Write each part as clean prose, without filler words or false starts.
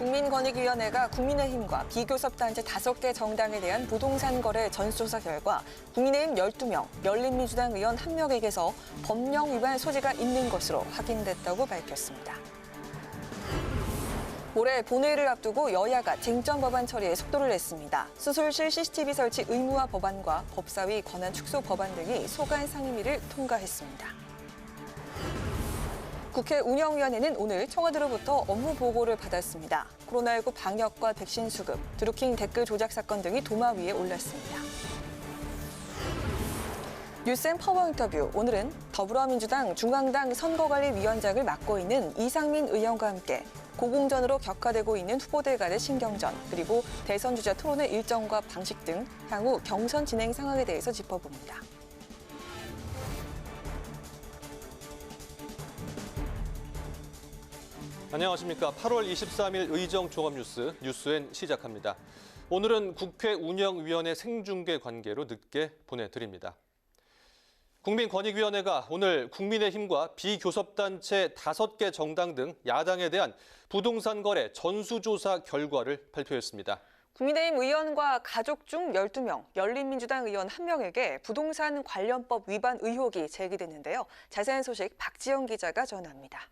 국민권익위원회가 국민의힘과 비교섭단체 5개 정당에 대한 부동산 거래 전수조사 결과 국민의힘 12명, 열린민주당 의원 1명에게서 법령 위반 소지가 있는 것으로 확인됐다고 밝혔습니다. 올해 본회의를 앞두고 여야가 쟁점 법안 처리에 속도를 냈습니다. 수술실 CCTV 설치 의무화 법안과 법사위 권한 축소 법안 등이 소관 상임위를 통과했습니다. 국회 운영위원회는 오늘 청와대로부터 업무 보고를 받았습니다. 코로나19 방역과 백신 수급, 드루킹 댓글 조작 사건 등이 도마 위에 올랐습니다. 뉴스앤 파워 인터뷰, 오늘은 더불어민주당 중앙당 선거관리위원장을 맡고 있는 이상민 의원과 함께 고공전으로 격화되고 있는 후보들 간의 신경전, 그리고 대선 주자 토론의 일정과 방식 등 향후 경선 진행 상황에 대해서 짚어봅니다. 안녕하십니까. 8월 23일 의정 종합뉴스 뉴스엔 시작합니다. 오늘은 국회 운영위원회 생중계 관계로 늦게 보내드립니다. 국민권익위원회가 오늘 국민의힘과 비교섭단체 5개 정당 등 야당에 대한 부동산 거래 전수조사 결과를 발표했습니다. 국민의힘 의원과 가족 중 12명, 열린민주당 의원 1명에게 부동산 관련법 위반 의혹이 제기됐는데요. 자세한 소식 박지영 기자가 전합니다.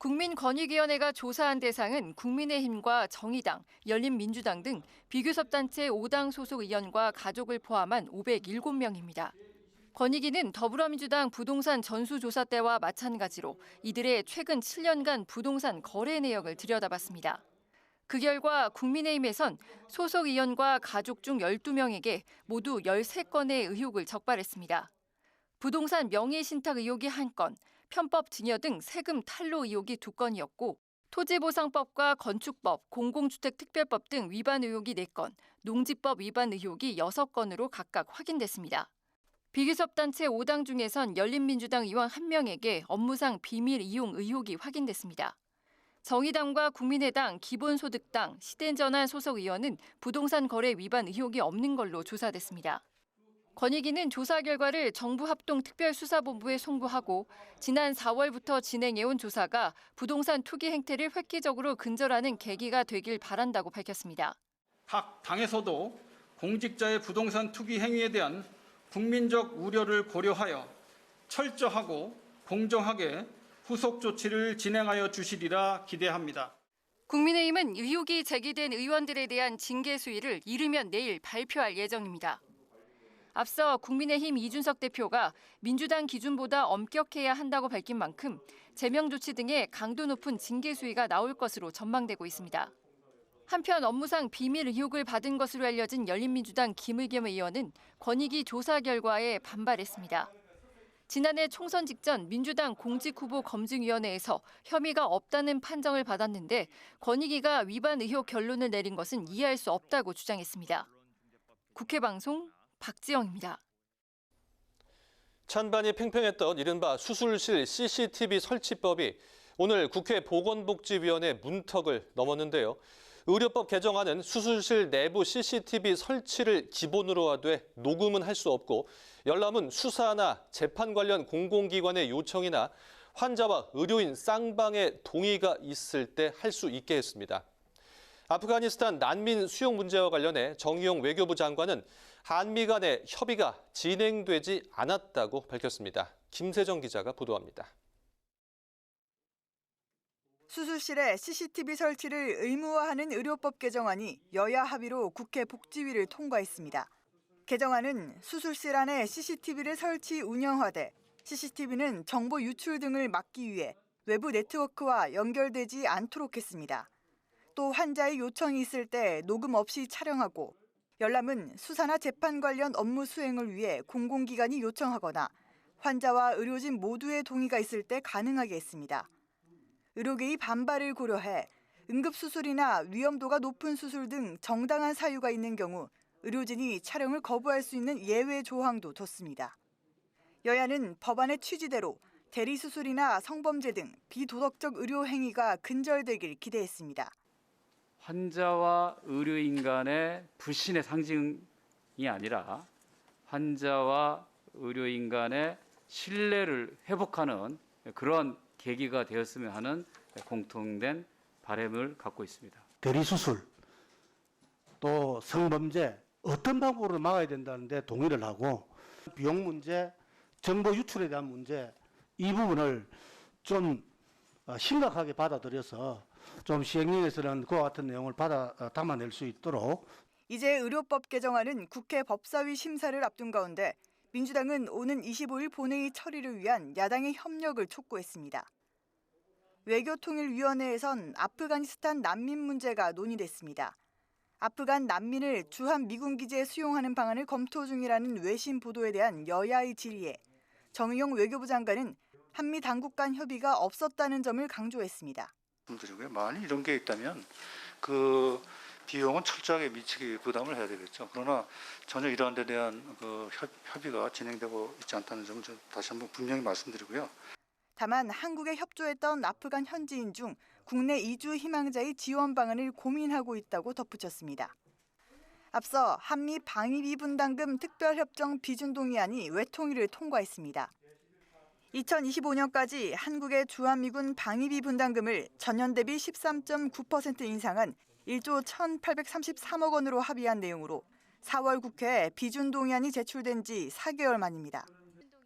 국민권익위원회가 조사한 대상은 국민의힘과 정의당, 열린민주당 등 비교섭단체 5당 소속 의원과 가족을 포함한 507명입니다. 권익위는 더불어민주당 부동산 전수조사 때와 마찬가지로 이들의 최근 7년간 부동산 거래 내역을 들여다봤습니다. 그 결과 국민의힘에선 소속 의원과 가족 중 12명에게 모두 13건의 의혹을 적발했습니다. 부동산 명의신탁 의혹이 1건, 편법 증여 등 세금 탈루 의혹이 2건이었고 토지보상법과 건축법, 공공주택특별법 등 위반 의혹이 4건, 농지법 위반 의혹이 6건으로 각각 확인됐습니다. 비교섭단체 5당 중에선 열린민주당 의원 1명에게 업무상 비밀 이용 의혹이 확인됐습니다. 정의당과 국민의당, 기본소득당, 시대전환 소속 의원은 부동산 거래 위반 의혹이 없는 걸로 조사됐습니다. 권익위는 조사 결과를 정부합동특별수사본부에 송부하고 지난 4월부터 진행해온 조사가 부동산 투기 행태를 획기적으로 근절하는 계기가 되길 바란다고 밝혔습니다. 각 당에서도 공직자의 부동산 투기 행위에 대한 국민적 우려를 고려하여 철저하고 공정하게 후속 조치를 진행하여 주시리라 기대합니다. 국민의힘은 의혹이 제기된 의원들에 대한 징계 수위를 이르면 내일 발표할 예정입니다. 앞서 국민의힘 이준석 대표가 민주당 기준보다 엄격해야 한다고 밝힌 만큼 제명 조치 등의 강도 높은 징계 수위가 나올 것으로 전망되고 있습니다. 한편 업무상 비밀 의혹을 받은 것으로 알려진 열린민주당 김의겸 의원은 권익위 조사 결과에 반발했습니다. 지난해 총선 직전 민주당 공직후보검증위원회에서 혐의가 없다는 판정을 받았는데 권익위가 위반 의혹 결론을 내린 것은 이해할 수 없다고 주장했습니다. 국회 방송 박지영입니다. 찬반이 팽팽했던 이른바 수술실 CCTV 설치법이 오늘 국회 보건복지위원회 문턱을 넘었는데요. 의료법 개정안은 수술실 내부 CCTV 설치를 기본으로 하되 녹음은 할 수 없고 열람은 수사나 재판 관련 공공기관의 요청이나 환자와 의료인 쌍방의 동의가 있을 때 할 수 있게 했습니다. 아프가니스탄 난민 수용 문제와 관련해 정의용 외교부 장관은 한미 간의 협의가 진행되지 않았다고 밝혔습니다. 김세정 기자가 보도합니다. 수술실에 CCTV 설치를 의무화하는 의료법 개정안이 여야 합의로 국회 복지위를 통과했습니다. 개정안은 수술실 안에 CCTV를 설치 운영하되 CCTV는 정보 유출 등을 막기 위해 외부 네트워크와 연결되지 않도록 했습니다. 또 환자의 요청이 있을 때 녹음 없이 촬영하고 열람은 수사나 재판 관련 업무 수행을 위해 공공기관이 요청하거나 환자와 의료진 모두의 동의가 있을 때 가능하게 했습니다. 의료계의 반발을 고려해 응급수술이나 위험도가 높은 수술 등 정당한 사유가 있는 경우 의료진이 촬영을 거부할 수 있는 예외 조항도 뒀습니다. 여야는 법안의 취지대로 대리수술이나 성범죄 등 비도덕적 의료 행위가 근절되길 기대했습니다. 환자와 의료인 간의 불신의 상징이 아니라 환자와 의료인 간의 신뢰를 회복하는 그런 계기가 되었으면 하는 공통된 바람을 갖고 있습니다. 대리수술, 또 성범죄 어떤 방법으로 막아야 된다는데 동의를 하고 비용 문제, 정보 유출에 대한 문제 이 부분을 좀 심각하게 받아들여서 좀 시행령에서는 그와 같은 내용을 담아낼 수 있도록 이제 의료법 개정안은 국회 법사위 심사를 앞둔 가운데 민주당은 오는 25일 본회의 처리를 위한 야당의 협력을 촉구했습니다. 외교통일위원회에선 아프가니스탄 난민 문제가 논의됐습니다. 아프간 난민을 주한 미군 기지에 수용하는 방안을 검토 중이라는 외신 보도에 대한 여야의 질의에 정의용 외교부 장관은 한미 당국 간 협의가 없었다는 점을 강조했습니다. 만약 이런 게 있다면 그 비용은 철저하게 미치게 부담을 해야 되겠죠. 그러나 전혀 이러한 데 대한 그 협의가 진행되고 있지 않다는 점을 다시 한번 분명히 말씀드리고요. 다만 한국에 협조했던 아프간 현지인 중 국내 이주 희망자의 지원 방안을 고민하고 있다고 덧붙였습니다. 앞서 한미 방위비 분담금 특별협정 비준동의안이 외통위를 통과했습니다. 2025년까지 한국의 주한미군 방위비 분담금을 전년 대비 13.9% 인상한 1조 1,833억 원으로 합의한 내용으로 4월 국회에 비준동의안이 제출된 지 4개월 만입니다.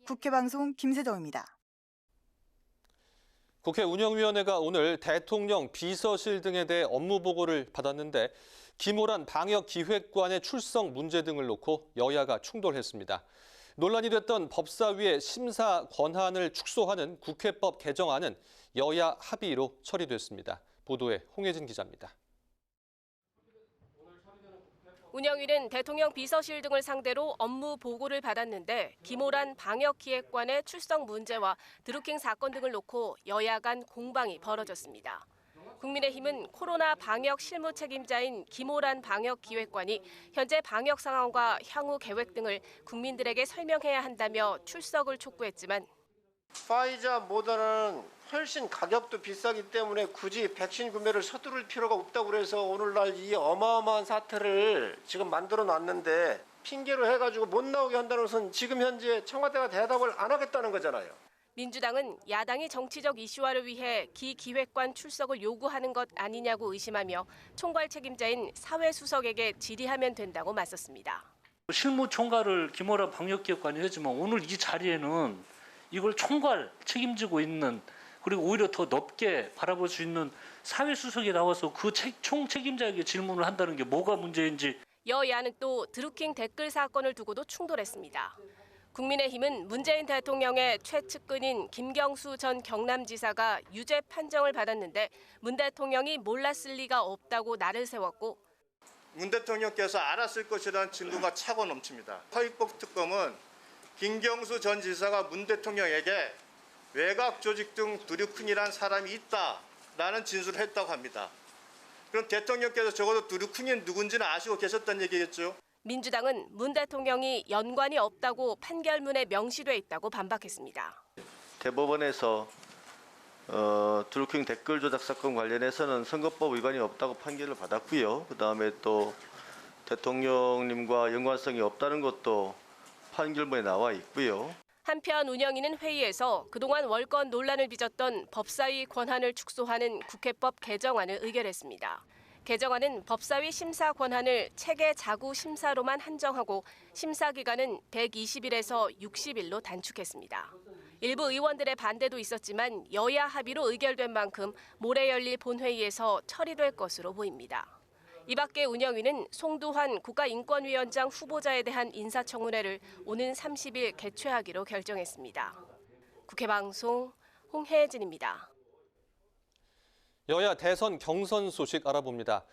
국회방송 김세정입니다. 국회 운영위원회가 오늘 대통령 비서실 등에 대해 업무 보고를 받았는데 김호란 방역기획관의 출석 문제 등을 놓고 여야가 충돌했습니다. 논란이 됐던 법사위의 심사 권한을 축소하는 국회법 개정안은 여야 합의로 처리됐습니다. 보도에 홍혜진 기자입니다. 운영위는 대통령 비서실 등을 상대로 업무 보고를 받았는데 김호란 방역기획관의 출석 문제와 드루킹 사건 등을 놓고 여야 간 공방이 벌어졌습니다. 국민의힘은 코로나 방역 실무 책임자인 김호란 방역기획관이 현재 방역 상황과 향후 계획 등을 국민들에게 설명해야 한다며 출석을 촉구했지만 파이자 모더나는 훨씬 가격도 비싸기 때문에 굳이 백신 구매를 서두를 필요가 없다고 그래서 오늘날 이 어마어마한 사태를 지금 만들어 놨는데 핑계로 해가지고 못 나오게 한다는 것은 지금 현재 청와대가 대답을 안 하겠다는 거잖아요. 민주당은 야당이 정치적 이슈화를 위해 기 기획관 출석을 요구하는 것 아니냐고 의심하며 총괄 책임자인 사회수석에게 질의하면 된다고 맞섰습니다. 실무총괄을 김호란 방역기획관이 하지만 오늘 이 자리에는 이걸 총괄 책임지고 있는 그리고 오히려 더 넓게 바라볼 수 있는 사회수석이 나와서 그 총책임자에게 질문을 한다는 게 뭐가 문제인지. 여야는 또 드루킹 댓글 사건을 두고도 충돌했습니다. 국민의힘은 문재인 대통령의 최측근인 김경수 전 경남지사가 유죄 판정을 받았는데 문 대통령이 몰랐을 리가 없다고 날을 세웠고 문 대통령께서 알았을 것이라는 증거가 차고 넘칩니다. 허위법 특검은 김경수 전 지사가 문 대통령에게 외곽 조직 등 드루킹이라는 사람이 있다라는 진술을 했다고 합니다. 그럼 대통령께서 적어도 드루킹이 누군지는 아시고 계셨다는 얘기겠죠? 민주당은 문 대통령이 연관이 없다고 판결문에 명시돼 있다고 반박했습니다. 대법원에서 드루킹 댓글 조작 사건 관련해서는 선거법 위반이 없다고 판결을 받았고요. 그다음에 또 대통령님과 연관성이 없다는 것도 판결문에 나와 있고요. 한편 운영위는 회의에서 그동안 월권 논란을 빚었던 법사위 권한을 축소하는 국회법 개정안을 의결했습니다. 개정안은 법사위 심사 권한을 체계 자구 심사로만 한정하고 심사 기간은 120일에서 60일로 단축했습니다. 일부 의원들의 반대도 있었지만 여야 합의로 의결된 만큼 모레 열릴 본회의에서 처리될 것으로 보입니다. 이 밖에 운영위는 송두환 국가인권위원장 후보자에 대한 인사청문회를 오는 30일 개최하기로 결정했습니다. 국회방송 홍혜진입니다. 여야 대선 경선 소식 알아봅니다.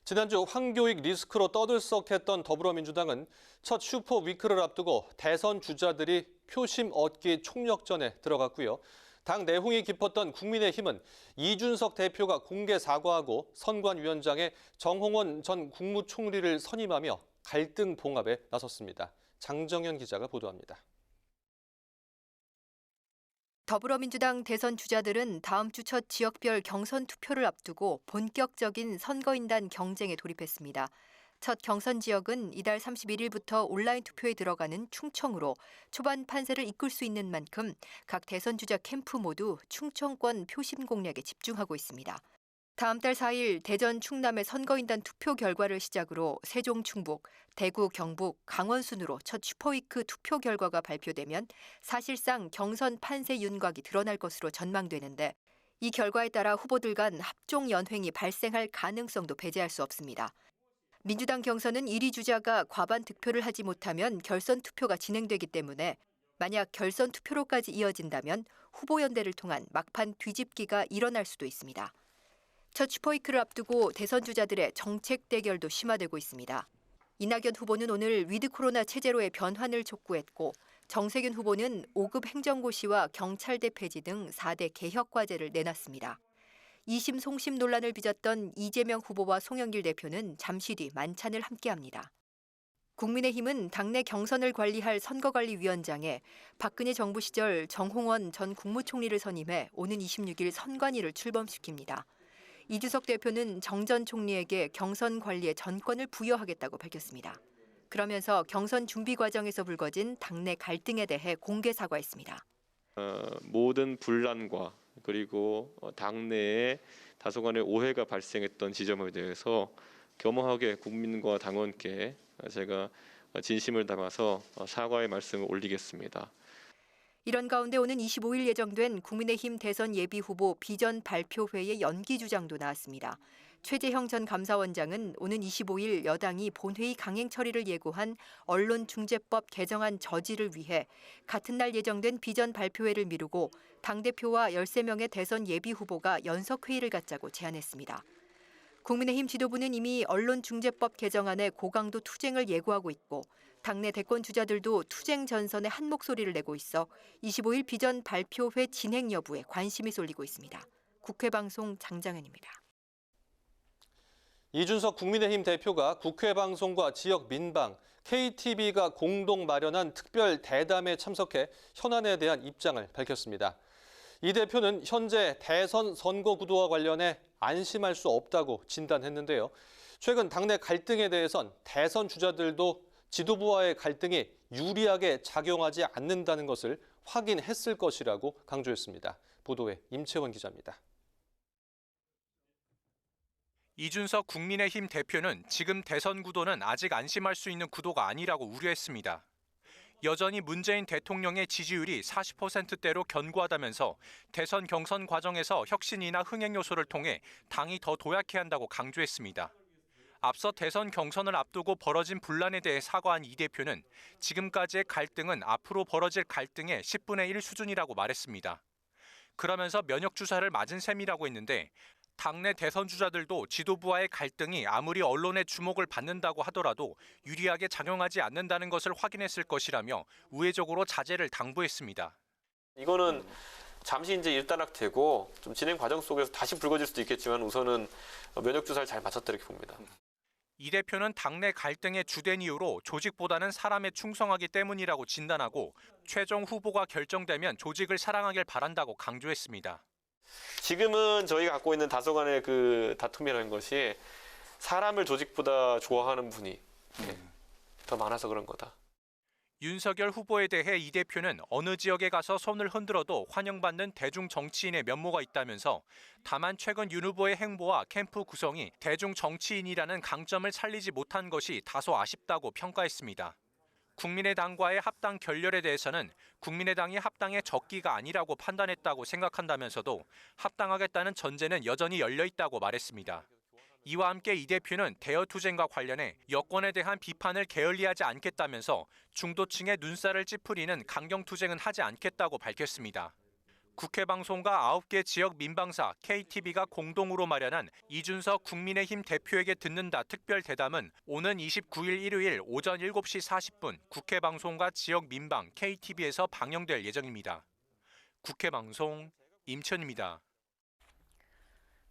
지난주 황교익 리스크로 떠들썩했던 더불어민주당은 첫 슈퍼위크를 앞두고 대선 주자들이 표심 얻기 총력전에 들어갔고요. 당 내홍이 깊었던 국민의힘은 이준석 대표가 공개 사과하고 선관위원장에 정홍원 전 국무총리를 선임하며 갈등 봉합에 나섰습니다. 장정현 기자가 보도합니다. 더불어민주당 대선 주자들은 다음 주 첫 지역별 경선 투표를 앞두고 본격적인 선거인단 경쟁에 돌입했습니다. 첫 경선 지역은 이달 31일부터 온라인 투표에 들어가는 충청으로 초반 판세를 이끌 수 있는 만큼 각 대선 주자 캠프 모두 충청권 표심 공략에 집중하고 있습니다. 다음 달 4일 대전 충남의 선거인단 투표 결과를 시작으로 세종 충북, 대구 경북, 강원 순으로 첫 슈퍼위크 투표 결과가 발표되면 사실상 경선 판세 윤곽이 드러날 것으로 전망되는데 이 결과에 따라 후보들 간 합종 연횡이 발생할 가능성도 배제할 수 없습니다. 민주당 경선은 1위 주자가 과반 득표를 하지 못하면 결선 투표가 진행되기 때문에 만약 결선 투표로까지 이어진다면 후보 연대를 통한 막판 뒤집기가 일어날 수도 있습니다. 첫 슈퍼위크를 앞두고 대선 주자들의 정책 대결도 심화되고 있습니다. 이낙연 후보는 오늘 위드 코로나 체제로의 변환을 촉구했고 정세균 후보는 5급 행정고시와 경찰대 폐지 등 4대 개혁 과제를 내놨습니다. 2심 송심 논란을 빚었던 이재명 후보와 송영길 대표는 잠시 뒤 만찬을 함께합니다. 국민의힘은 당내 경선을 관리할 선거관리위원장에 박근혜 정부 시절 정홍원 전 국무총리를 선임해 오는 26일 선관위를 출범시킵니다. 이주석 대표는 정 전 총리에게 경선 관리의 전권을 부여하겠다고 밝혔습니다. 그러면서 경선 준비 과정에서 불거진 당내 갈등에 대해 공개 사과했습니다. 모든 분란과 그리고 당내에 다소간의 오해가 발생했던 지점에 대해서 겸허하게 국민과 당원께 제가 진심을 담아서 사과의 말씀을 올리겠습니다. 이런 가운데 오는 25일 예정된 국민의힘 대선 예비 후보 비전 발표회의 연기 주장도 나왔습니다. 최재형 전 감사원장은 오는 25일 여당이 본회의 강행 처리를 예고한 언론중재법 개정안 저지를 위해 같은 날 예정된 비전 발표회를 미루고 당대표와 13명의 대선 예비 후보가 연석회의를 갖자고 제안했습니다. 국민의힘 지도부는 이미 언론중재법 개정안의 고강도 투쟁을 예고하고 있고 당내 대권 주자들도 투쟁 전선에 한 목소리를 내고 있어 25일 비전 발표회 진행 여부에 관심이 쏠리고 있습니다. 국회방송 장장현입니다. 이준석 국민의힘 대표가 국회방송과 지역 민방, KTV가 공동 마련한 특별 대담에 참석해 현안에 대한 입장을 밝혔습니다. 이 대표는 현재 대선 선거 구도와 관련해 안심할 수 없다고 진단했는데요. 최근 당내 갈등에 대해선 대선 주자들도 지도부와의 갈등이 유리하게 작용하지 않는다는 것을 확인했을 것이라고 강조했습니다. 보도에 임채원 기자입니다. 이준석 국민의힘 대표는 지금 대선 구도는 아직 안심할 수 있는 구도가 아니라고 우려했습니다. 여전히 문재인 대통령의 지지율이 40%대로 견고하다면서 대선 경선 과정에서 혁신이나 흥행 요소를 통해 당이 더 도약해야 한다고 강조했습니다. 앞서 대선 경선을 앞두고 벌어진 분란에 대해 사과한 이 대표는 지금까지의 갈등은 앞으로 벌어질 갈등의 10분의 1 수준이라고 말했습니다. 그러면서 면역 주사를 맞은 셈이라고 했는데 당내 대선 주자들도 지도부와의 갈등이 아무리 언론의 주목을 받는다고 하더라도 유리하게 작용하지 않는다는 것을 확인했을 것이라며 우회적으로 자제를 당부했습니다. 이거는 잠시 이제 일단락되고 좀 진행 과정 속에서 다시 불거질 수도 있겠지만 우선은 면역 주사를 잘 맞췄다 이렇게 봅니다. 이 대표는 당내 갈등의 주된 이유로 조직보다는 사람에 충성하기 때문이라고 진단하고 최종 후보가 결정되면 조직을 사랑하길 바란다고 강조했습니다. 지금은 저희가 갖고 있는 다소간의 그 다툼이라는 것이 사람을 조직보다 좋아하는 분이 더 많아서 그런 거다. 윤석열 후보에 대해 이 대표는 어느 지역에 가서 손을 흔들어도 환영받는 대중 정치인의 면모가 있다면서 다만 최근 윤 후보의 행보와 캠프 구성이 대중 정치인이라는 강점을 살리지 못한 것이 다소 아쉽다고 평가했습니다. 국민의당과의 합당 결렬에 대해서는 국민의당이 합당의 적기가 아니라고 판단했다고 생각한다면서도 합당하겠다는 전제는 여전히 열려 있다고 말했습니다. 이와 함께 이 대표는 대여투쟁과 관련해 여권에 대한 비판을 게을리하지 않겠다면서 중도층의 눈살을 찌푸리는 강경투쟁은 하지 않겠다고 밝혔습니다. 국회방송과 9개 지역 민방사 KTV가 공동으로 마련한 이준석 국민의힘 대표에게 듣는다 특별 대담은 오는 29일 일요일 오전 7시 40분 국회방송과 지역 민방 KTV에서 방영될 예정입니다. 국회방송 임천입니다.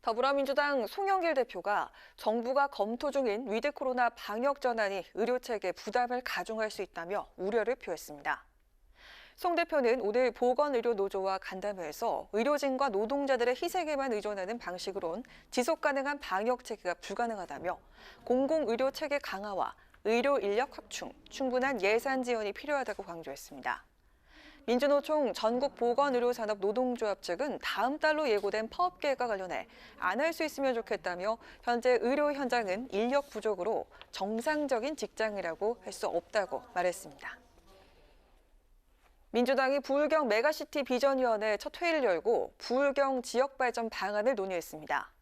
더불어민주당 송영길 대표가 정부가 검토 중인 위드 코로나 방역 전환이 의료체계 부담을 가중할 수 있다며 우려를 표했습니다. 송 대표는 오늘 보건의료노조와 간담회에서 의료진과 노동자들의 희생에만 의존하는 방식으론 지속가능한 방역체계가 불가능하다며 공공의료 체계 강화와 의료 인력 확충, 충분한 예산 지원이 필요하다고 강조했습니다. 민주노총 전국보건의료산업노동조합 측은 다음 달로 예고된 파업 계획과 관련해 안 할 수 있으면 좋겠다며 현재 의료 현장은 인력 부족으로 정상적인 직장이라고 할 수 없다고 말했습니다. 민주당이 부울경 메가시티 비전위원회 첫 회의를 열고 부울경 지역발전 방안을 논의했습니다.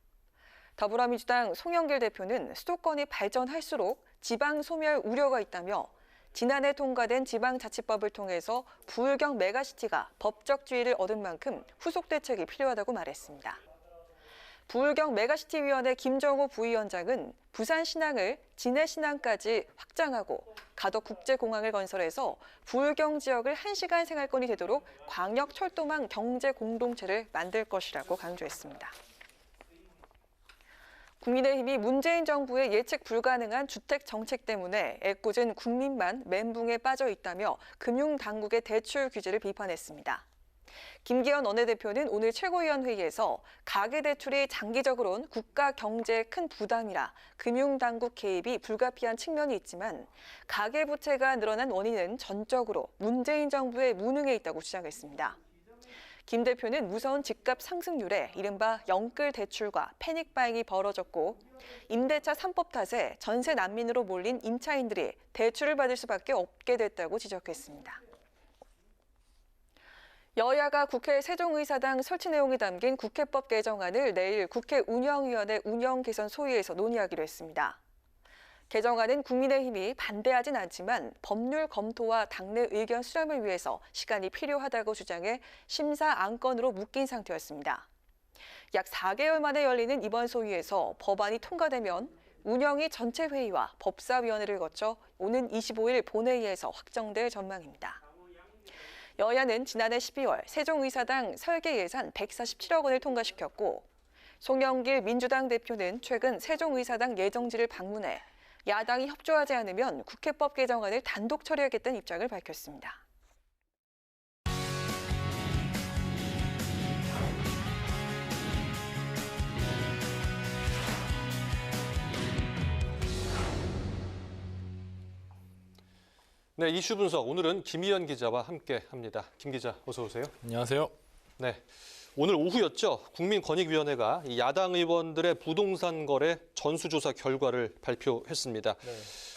더불어민주당 송영길 대표는 수도권이 발전할수록 지방 소멸 우려가 있다며 지난해 통과된 지방자치법을 통해서 부울경 메가시티가 법적 지위를 얻은 만큼 후속 대책이 필요하다고 말했습니다. 부울경 메가시티위원회 김정호 부위원장은 부산 신항을 진해 신항까지 확장하고 가덕 국제공항을 건설해서 부울경 지역을 1시간 생활권이 되도록 광역철도망 경제 공동체를 만들 것이라고 강조했습니다. 국민의힘이 문재인 정부의 예측 불가능한 주택 정책 때문에 애꿎은 국민만 멘붕에 빠져 있다며 금융당국의 대출 규제를 비판했습니다. 김기현 원내대표는 오늘 최고위원회의에서 가계대출이 장기적으로는 국가 경제에 큰 부담이라 금융당국 개입이 불가피한 측면이 있지만 가계부채가 늘어난 원인은 전적으로 문재인 정부의 무능에 있다고 주장했습니다. 김 대표는 무서운 집값 상승률에 이른바 영끌 대출과 패닉바잉이 벌어졌고 임대차 3법 탓에 전세 난민으로 몰린 임차인들이 대출을 받을 수밖에 없게 됐다고 지적했습니다. 여야가 국회 세종의사당 설치 내용이 담긴 국회법 개정안을 내일 국회 운영위원회 운영개선 소위에서 논의하기로 했습니다. 개정안은 국민의힘이 반대하진 않지만 법률 검토와 당내 의견 수렴을 위해서 시간이 필요하다고 주장해 심사 안건으로 묶인 상태였습니다. 약 4개월 만에 열리는 이번 소위에서 법안이 통과되면 운영위 전체 회의와 법사위원회를 거쳐 오는 25일 본회의에서 확정될 전망입니다. 여야는 지난해 12월 세종의사당 설계 예산 147억 원을 통과시켰고 송영길 민주당 대표는 최근 세종의사당 예정지를 방문해 야당이 협조하지 않으면 국회법 개정안을 단독 처리하겠다는 입장을 밝혔습니다. 네, 이슈 분석 오늘은 김희연 기자와 함께합니다. 김 기자, 어서 오세요. 안녕하세요. 네, 오늘 오후였죠. 국민권익위원회가 이 야당 의원들의 부동산 거래 전수조사 결과를 발표했습니다. 네.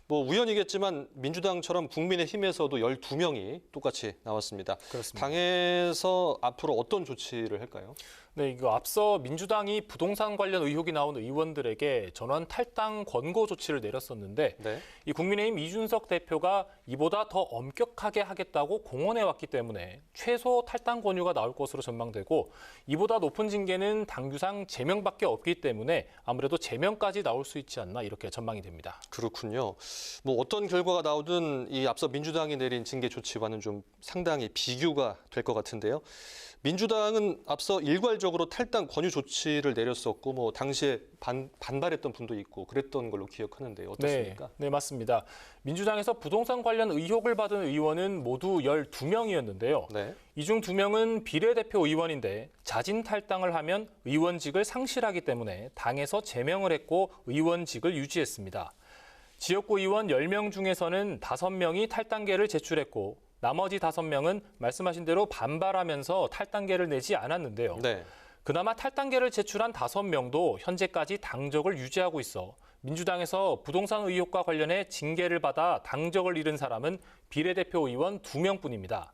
뭐 우연이겠지만 민주당처럼 국민의힘에서도 12명이 똑같이 나왔습니다. 그렇습니다. 당에서 앞으로 어떤 조치를 할까요? 네, 이거 앞서 민주당이 부동산 관련 의혹이 나온 의원들에게 전원 탈당 권고 조치를 내렸었는데 네. 이 국민의힘 이준석 대표가 이보다 더 엄격하게 하겠다고 공언해 왔기 때문에 최소 탈당 권유가 나올 것으로 전망되고 이보다 높은 징계는 당규상 제명밖에 없기 때문에 아무래도 제명까지 나올 수 있지 않나 이렇게 전망이 됩니다. 그렇군요. 뭐 어떤 결과가 나오든 이 앞서 민주당이 내린 징계 조치와는 좀 상당히 비교가 될 것 같은데요. 민주당은 앞서 일괄적으로 탈당 권유 조치를 내렸었고 뭐 당시에 반발했던 분도 있고 그랬던 걸로 기억하는데요. 어떻습니까? 네, 맞습니다. 민주당에서 부동산 관련 의혹을 받은 의원은 모두 12명이었는데요. 네. 이 중 2명은 비례대표 의원인데 자진 탈당을 하면 의원직을 상실하기 때문에 당에서 제명을 했고 의원직을 유지했습니다. 지역구 의원 10명 중에서는 5명이 탈당계를 제출했고 나머지 5명은 말씀하신 대로 반발하면서 탈당계를 내지 않았는데요. 네. 그나마 탈당계를 제출한 5명도 현재까지 당적을 유지하고 있어 민주당에서 부동산 의혹과 관련해 징계를 받아 당적을 잃은 사람은 비례대표 의원 2명뿐입니다.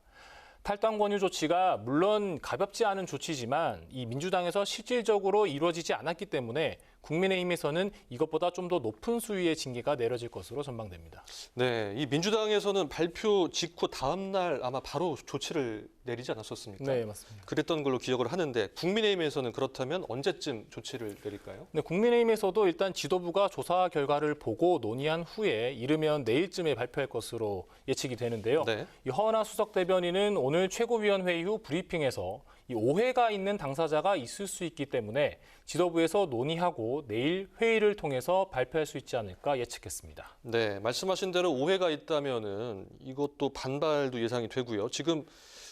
탈당 권유 조치가 물론 가볍지 않은 조치지만 이 민주당에서 실질적으로 이루어지지 않았기 때문에 국민의힘에서는 이것보다 좀 더 높은 수위의 징계가 내려질 것으로 전망됩니다. 네, 이 민주당에서는 발표 직후 다음 날 아마 바로 조치를 내리지 않았었습니까? 네, 맞습니다. 그랬던 걸로 기억을 하는데 국민의힘에서는 그렇다면 언제쯤 조치를 내릴까요? 네, 국민의힘에서도 일단 지도부가 조사 결과를 보고 논의한 후에 이르면 내일쯤에 발표할 것으로 예측이 되는데요. 네. 이 허은하 수석 대변인은 오늘 최고위원회의 후 브리핑에서 이 이 오해가 있는 당사자가 있을 수 있기 때문에 지도부에서 논의하고 내일 회의를 통해서 발표할 수 있지 않을까 예측했습니다. 네, 말씀하신 대로 오해가 있다면은 이것도 반발도 예상이 되고요. 지금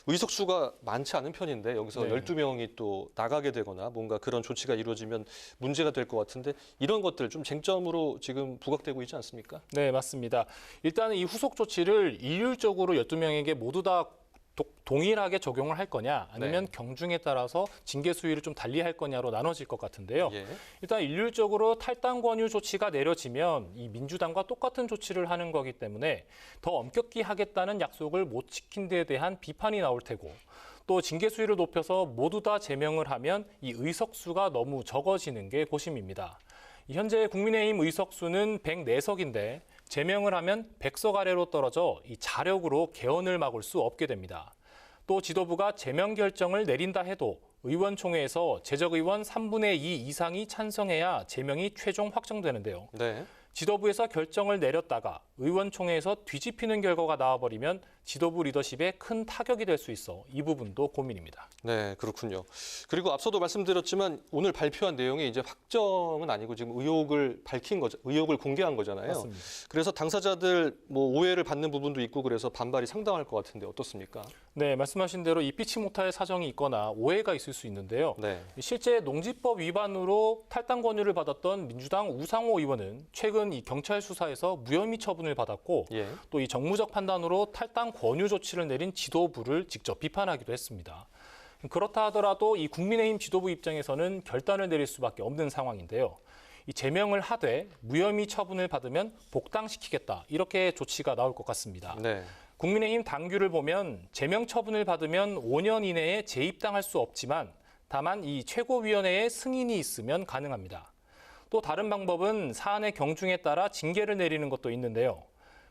의석수가 많지 않은 편인데 여기서 12명이 또 나가게 되거나 뭔가 그런 조치가 이루어지면 문제가 될 것 같은데 이런 것들 좀 쟁점으로 지금 부각되고 있지 않습니까? 네, 맞습니다. 일단은 이 후속 조치를 일률적으로 12명에게 모두 다 동일하게 적용을 할 거냐 아니면 경중에 따라서 징계 수위를 좀 달리할 거냐로 나눠질 것 같은데요. 일단 일률적으로 탈당 권유 조치가 내려지면 이 민주당과 똑같은 조치를 하는 거기 때문에 더 엄격히 하겠다는 약속을 못 지킨 데에 대한 비판이 나올 테고 또 징계 수위를 높여서 모두 다 제명을 하면 이 의석수가 너무 적어지는 게 고심입니다. 현재 국민의힘 의석수는 104석인데 제명을 하면 100석 아래로 떨어져 이 자력으로 개헌을 막을 수 없게 됩니다. 또 지도부가 제명 결정을 내린다 해도 의원총회에서 재적의원 3분의 2 이상이 찬성해야 제명이 최종 확정되는데요. 지도부에서 결정을 내렸다가 의원총회에서 뒤집히는 결과가 나와버리면 지도부 리더십에 큰 타격이 될 수 있어 이 부분도 고민입니다. 네, 그렇군요. 그리고 앞서도 말씀드렸지만 오늘 발표한 내용이 이제 확정은 아니고 지금 의혹을 밝힌 거죠. 의혹을 공개한 거잖아요. 맞습니다. 그래서 당사자들 뭐 오해를 받는 부분도 있고 그래서 반발이 상당할 것 같은데 어떻습니까? 네, 말씀하신 대로 입히지 못할 사정이 있거나 오해가 있을 수 있는데요. 실제 농지법 위반으로 탈당 권유를 받았던 민주당 우상호 의원은 최근 이 경찰 수사에서 무혐의 처분을 받았고 또 이 정무적 판단으로 탈당 권유 조치를 내린 지도부를 직접 비판하기도 했습니다. 그렇다 하더라도 이 국민의힘 지도부 입장에서는 결단을 내릴 수밖에 없는 상황인데요. 이 제명을 하되 무혐의 처분을 받으면 복당시키겠다 이렇게 조치가 나올 것 같습니다. 국민의힘 당규를 보면 제명 처분을 받으면 5년 이내에 재입당할 수 없지만 다만 이 최고위원회의 승인이 있으면 가능합니다. 또 다른 방법은 사안의 경중에 따라 징계를 내리는 것도 있는데요.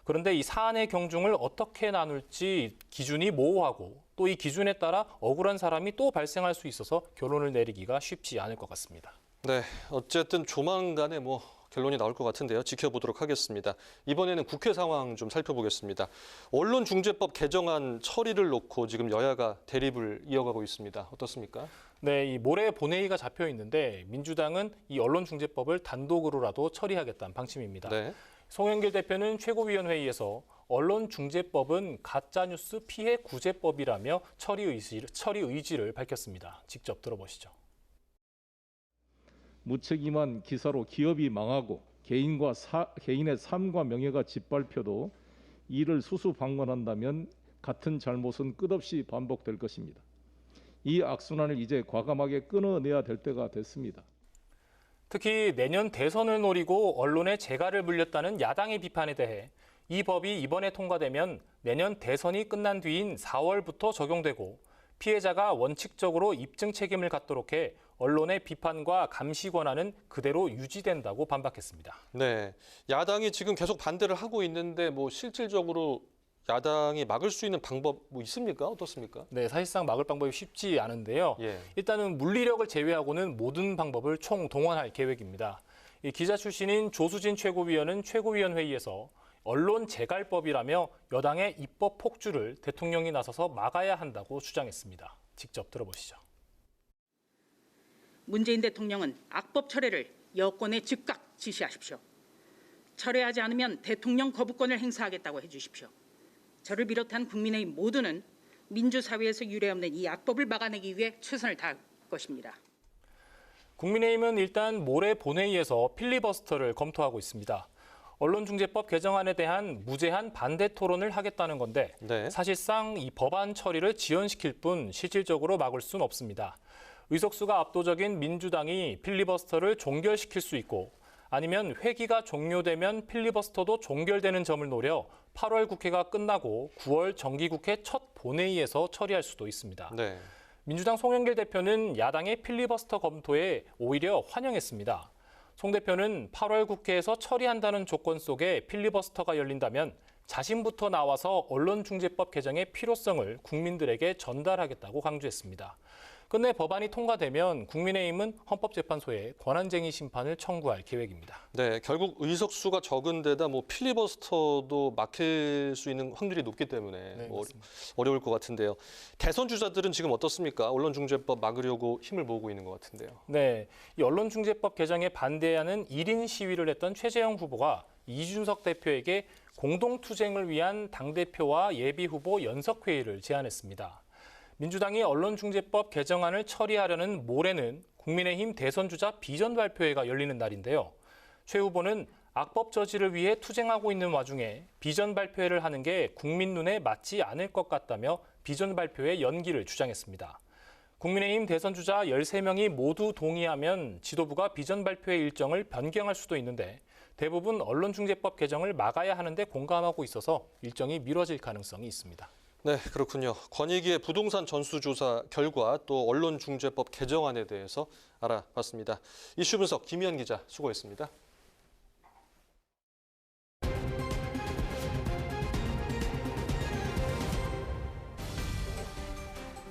그런데 이 사안의 경중을 어떻게 나눌지 기준이 모호하고 또 이 기준에 따라 억울한 사람이 또 발생할 수 있어서 결론을 내리기가 쉽지 않을 것 같습니다. 네, 어쨌든 조만간에 뭐 결론이 나올 것 같은데요. 지켜보도록 하겠습니다. 이번에는 국회 상황 좀 살펴보겠습니다. 언론중재법 개정안 처리를 놓고 지금 여야가 대립을 이어가고 있습니다. 어떻습니까? 네, 이 모레 본회의가 잡혀 있는데 민주당은 이 언론중재법을 단독으로라도 처리하겠다는 방침입니다. 송영길 대표는 최고위원회의에서 언론중재법은 가짜뉴스 피해 구제법이라며 처리 의지를 밝혔습니다. 직접 들어보시죠. 무책임한 기사로 기업이 망하고 개인의 삶과 명예가 짓밟혀도 이를 수수방관한다면 같은 잘못은 끝없이 반복될 것입니다. 이 악순환을 이제 과감하게 끊어내야 될 때가 됐습니다. 특히 내년 대선을 노리고 언론에 재갈을 물렸다는 야당의 비판에 대해 이 법이 이번에 통과되면 내년 대선이 끝난 뒤인 4월부터 적용되고 피해자가 원칙적으로 입증 책임을 갖도록 해 언론의 비판과 감시 권한은 그대로 유지된다고 반박했습니다. 네, 야당이 지금 계속 반대를 하고 있는데 뭐 실질적으로 야당이 막을 수 있는 방법 뭐 있습니까? 어떻습니까? 네, 사실상 막을 방법이 쉽지 않은데요. 일단은 물리력을 제외하고는 모든 방법을 총동원할 계획입니다. 이 기자 출신인 조수진 최고위원은 최고위원회의에서 언론 재갈법이라며 여당의 입법 폭주를 대통령이 나서서 막아야 한다고 주장했습니다. 직접 들어보시죠. 문재인 대통령은 악법 철회를 여권에 즉각 지시하십시오. 철회하지 않으면 대통령 거부권을 행사하겠다고 해주십시오. 저를 비롯한 국민의힘 모두는 민주사회에서 유례없는 이 악법을 막아내기 위해 최선을 다할 것입니다. 국민의힘은 일단 모레 본회의에서 필리버스터를 검토하고 있습니다. 언론중재법 개정안에 대한 무제한 반대 토론을 하겠다는 건데 사실상 이 법안 처리를 지연시킬 뿐 실질적으로 막을 수는 없습니다. 의석수가 압도적인 민주당이 필리버스터를 종결시킬 수 있고 아니면 회기가 종료되면 필리버스터도 종결되는 점을 노려 8월 국회가 끝나고 9월 정기국회 첫 본회의에서 처리할 수도 있습니다. 민주당 송영길 대표는 야당의 필리버스터 검토에 오히려 환영했습니다. 송 대표는 8월 국회에서 처리한다는 조건 속에 필리버스터가 열린다면 자신부터 나와서 언론중재법 개정의 필요성을 국민들에게 전달하겠다고 강조했습니다. 끝내 법안이 통과되면 국민의힘은 헌법재판소에 권한쟁의 심판을 청구할 계획입니다. 네, 결국 의석수가 적은 데다 필리버스터도 막힐 수 있는 확률이 높기 때문에 어려울 것 같은데요. 대선 주자들은 지금 어떻습니까? 언론중재법 막으려고 힘을 모으고 있는 것 같은데요. 네, 이 언론중재법 개정에 반대하는 1인 시위를 했던 최재형 후보가 이준석 대표에게 공동투쟁을 위한 당대표와 예비후보 연석회의를 제안했습니다. 민주당이 언론중재법 개정안을 처리하려는 모레는 국민의힘 대선주자 비전 발표회가 열리는 날인데요. 최 후보는 악법 저지를 위해 투쟁하고 있는 와중에 비전 발표회를 하는 게 국민 눈에 맞지 않을 것 같다며 비전 발표회 연기를 주장했습니다. 국민의힘 대선주자 13명이 모두 동의하면 지도부가 비전 발표회 일정을 변경할 수도 있는데 대부분 언론중재법 개정을 막아야 하는데 공감하고 있어서 일정이 미뤄질 가능성이 있습니다. 네, 그렇군요. 권익위의 부동산 전수조사 결과 또 언론중재법 개정안에 대해서 알아봤습니다. 이슈 분석 김희연 기자 수고했습니다.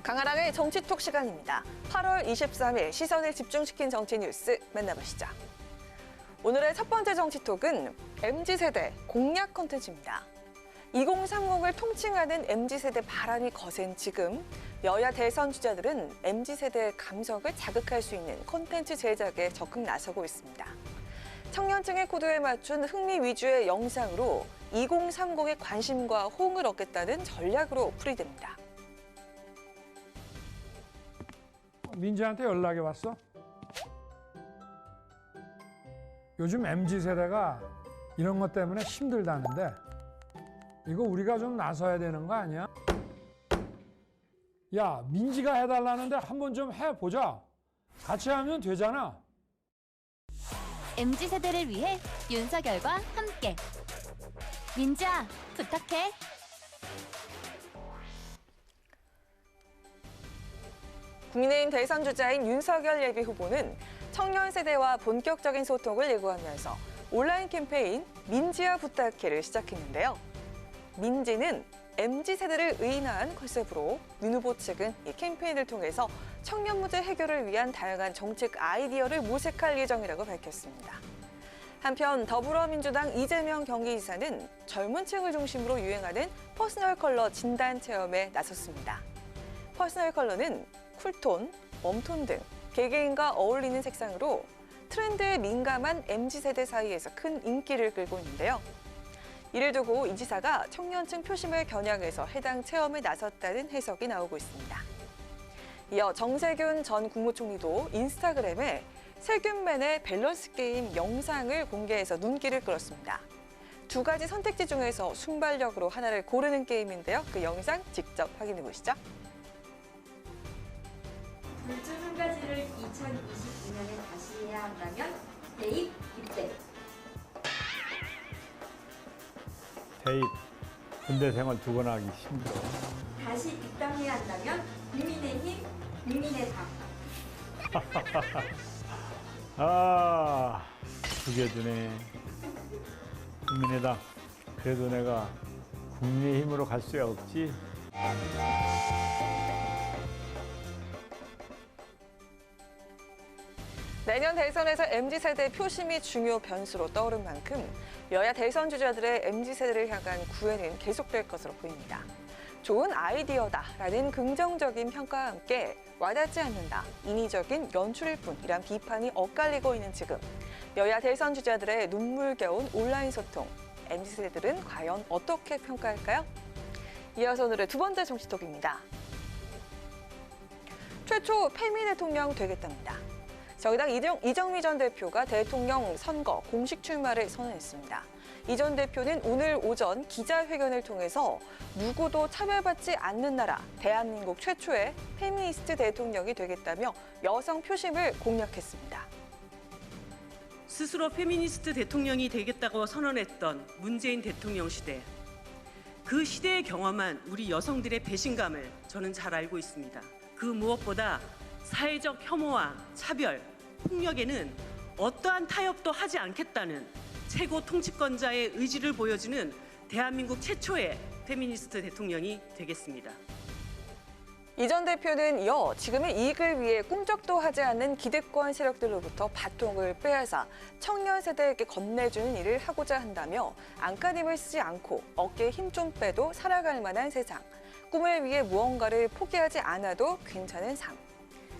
강하랑의 정치톡 시간입니다. 8월 23일 시선을 집중시킨 정치 뉴스 만나보시죠. 오늘의 첫 번째 정치톡은 MZ세대 공약 콘텐츠입니다. 2030을 통칭하는 MZ세대 바람이 거센 지금 여야 대선 주자들은 MZ세대의 감성을 자극할 수 있는 콘텐츠 제작에 적극 나서고 있습니다. 청년층의 코드에 맞춘 흥미 위주의 영상으로 2030의 관심과 호응을 얻겠다는 전략으로 풀이됩니다. 민지한테 연락이 왔어? 요즘 MZ세대가 이런 것 때문에 힘들다는데 이거 우리가 좀 나서야 되는 거 아니야? 야, 민지가 해달라는데 한번 좀 해보자. 같이 하면 되잖아. MZ세대를 위해 윤석열과 함께. 민지야, 부탁해. 국민의힘 대선 주자인 윤석열 예비후보는 청년 세대와 본격적인 소통을 예고하면서 온라인 캠페인 민지야 부탁해를 시작했는데요. 민지는 MZ세대를 의인화한 컨셉으로 윤 후보 측은 이 캠페인을 통해서 청년 문제 해결을 위한 다양한 정책 아이디어를 모색할 예정이라고 밝혔습니다. 한편 더불어민주당 이재명 경기지사는 젊은 층을 중심으로 유행하는 퍼스널 컬러 진단 체험에 나섰습니다. 퍼스널 컬러는 쿨톤, 웜톤 등 개개인과 어울리는 색상으로 트렌드에 민감한 MZ세대 사이에서 큰 인기를 끌고 있는데요. 이를 두고 이 지사가 청년층 표심을 겨냥해서 해당 체험에 나섰다는 해석이 나오고 있습니다. 이어 정세균 전 국무총리도 인스타그램에 세균맨의 밸런스 게임 영상을 공개해서 눈길을 끌었습니다. 두 가지 선택지 중에서 순발력으로 하나를 고르는 게임인데요. 그 영상 직접 확인해 보시죠. 둘 중 한 가지를 2022년에 다시 해야 한다면 대입, 입대. 대입, 군대 생활 2번 하기 힘들어. 다시 입당해야 한다면 국민의힘, 국민의당. 아, 두 개 주네. 국민의당. 그래도 내가 국민의힘으로 갈 수야 없지. 내년 대선에서 MZ세대 표심이 중요 변수로 떠오른 만큼 여야 대선 주자들의 MZ세대를 향한 구애는 계속될 것으로 보입니다. 좋은 아이디어다라는 긍정적인 평가와 함께 와닿지 않는다, 인위적인 연출일 뿐이란 비판이 엇갈리고 있는 지금 여야 대선 주자들의 눈물겨운 온라인 소통, MZ세대들은 과연 어떻게 평가할까요? 이어서 오늘의 두 번째 정치톡입니다. 최초 페미 대통령 되겠답니다. 정의당 이정미 전 대표가 대통령 선거 공식 출마를 선언했습니다. 이 전 대표는 오늘 오전 기자회견을 통해서 누구도 차별받지 않는 나라, 대한민국 최초의 페미니스트 대통령이 되겠다며 여성 표심을 공략했습니다. 스스로 페미니스트 대통령이 되겠다고 선언했던 문재인 대통령 시대. 그 시대에 경험한 우리 여성들의 배신감을 저는 잘 알고 있습니다. 그 무엇보다 사회적 혐오와 차별, 폭력에는 어떠한 타협도 하지 않겠다는 최고 통치권자의 의지를 보여주는 대한민국 최초의 페미니스트 대통령이 되겠습니다. 이 전 대표는 이어 지금의 이익을 위해 꿈쩍도 하지 않는 기득권 세력들로부터 바통을 빼앗아 청년 세대에게 건네주는 일을 하고자 한다며 안간힘을 쓰지 않고 어깨에 힘 좀 빼도 살아갈 만한 세상, 꿈을 위해 무언가를 포기하지 않아도 괜찮은 삶.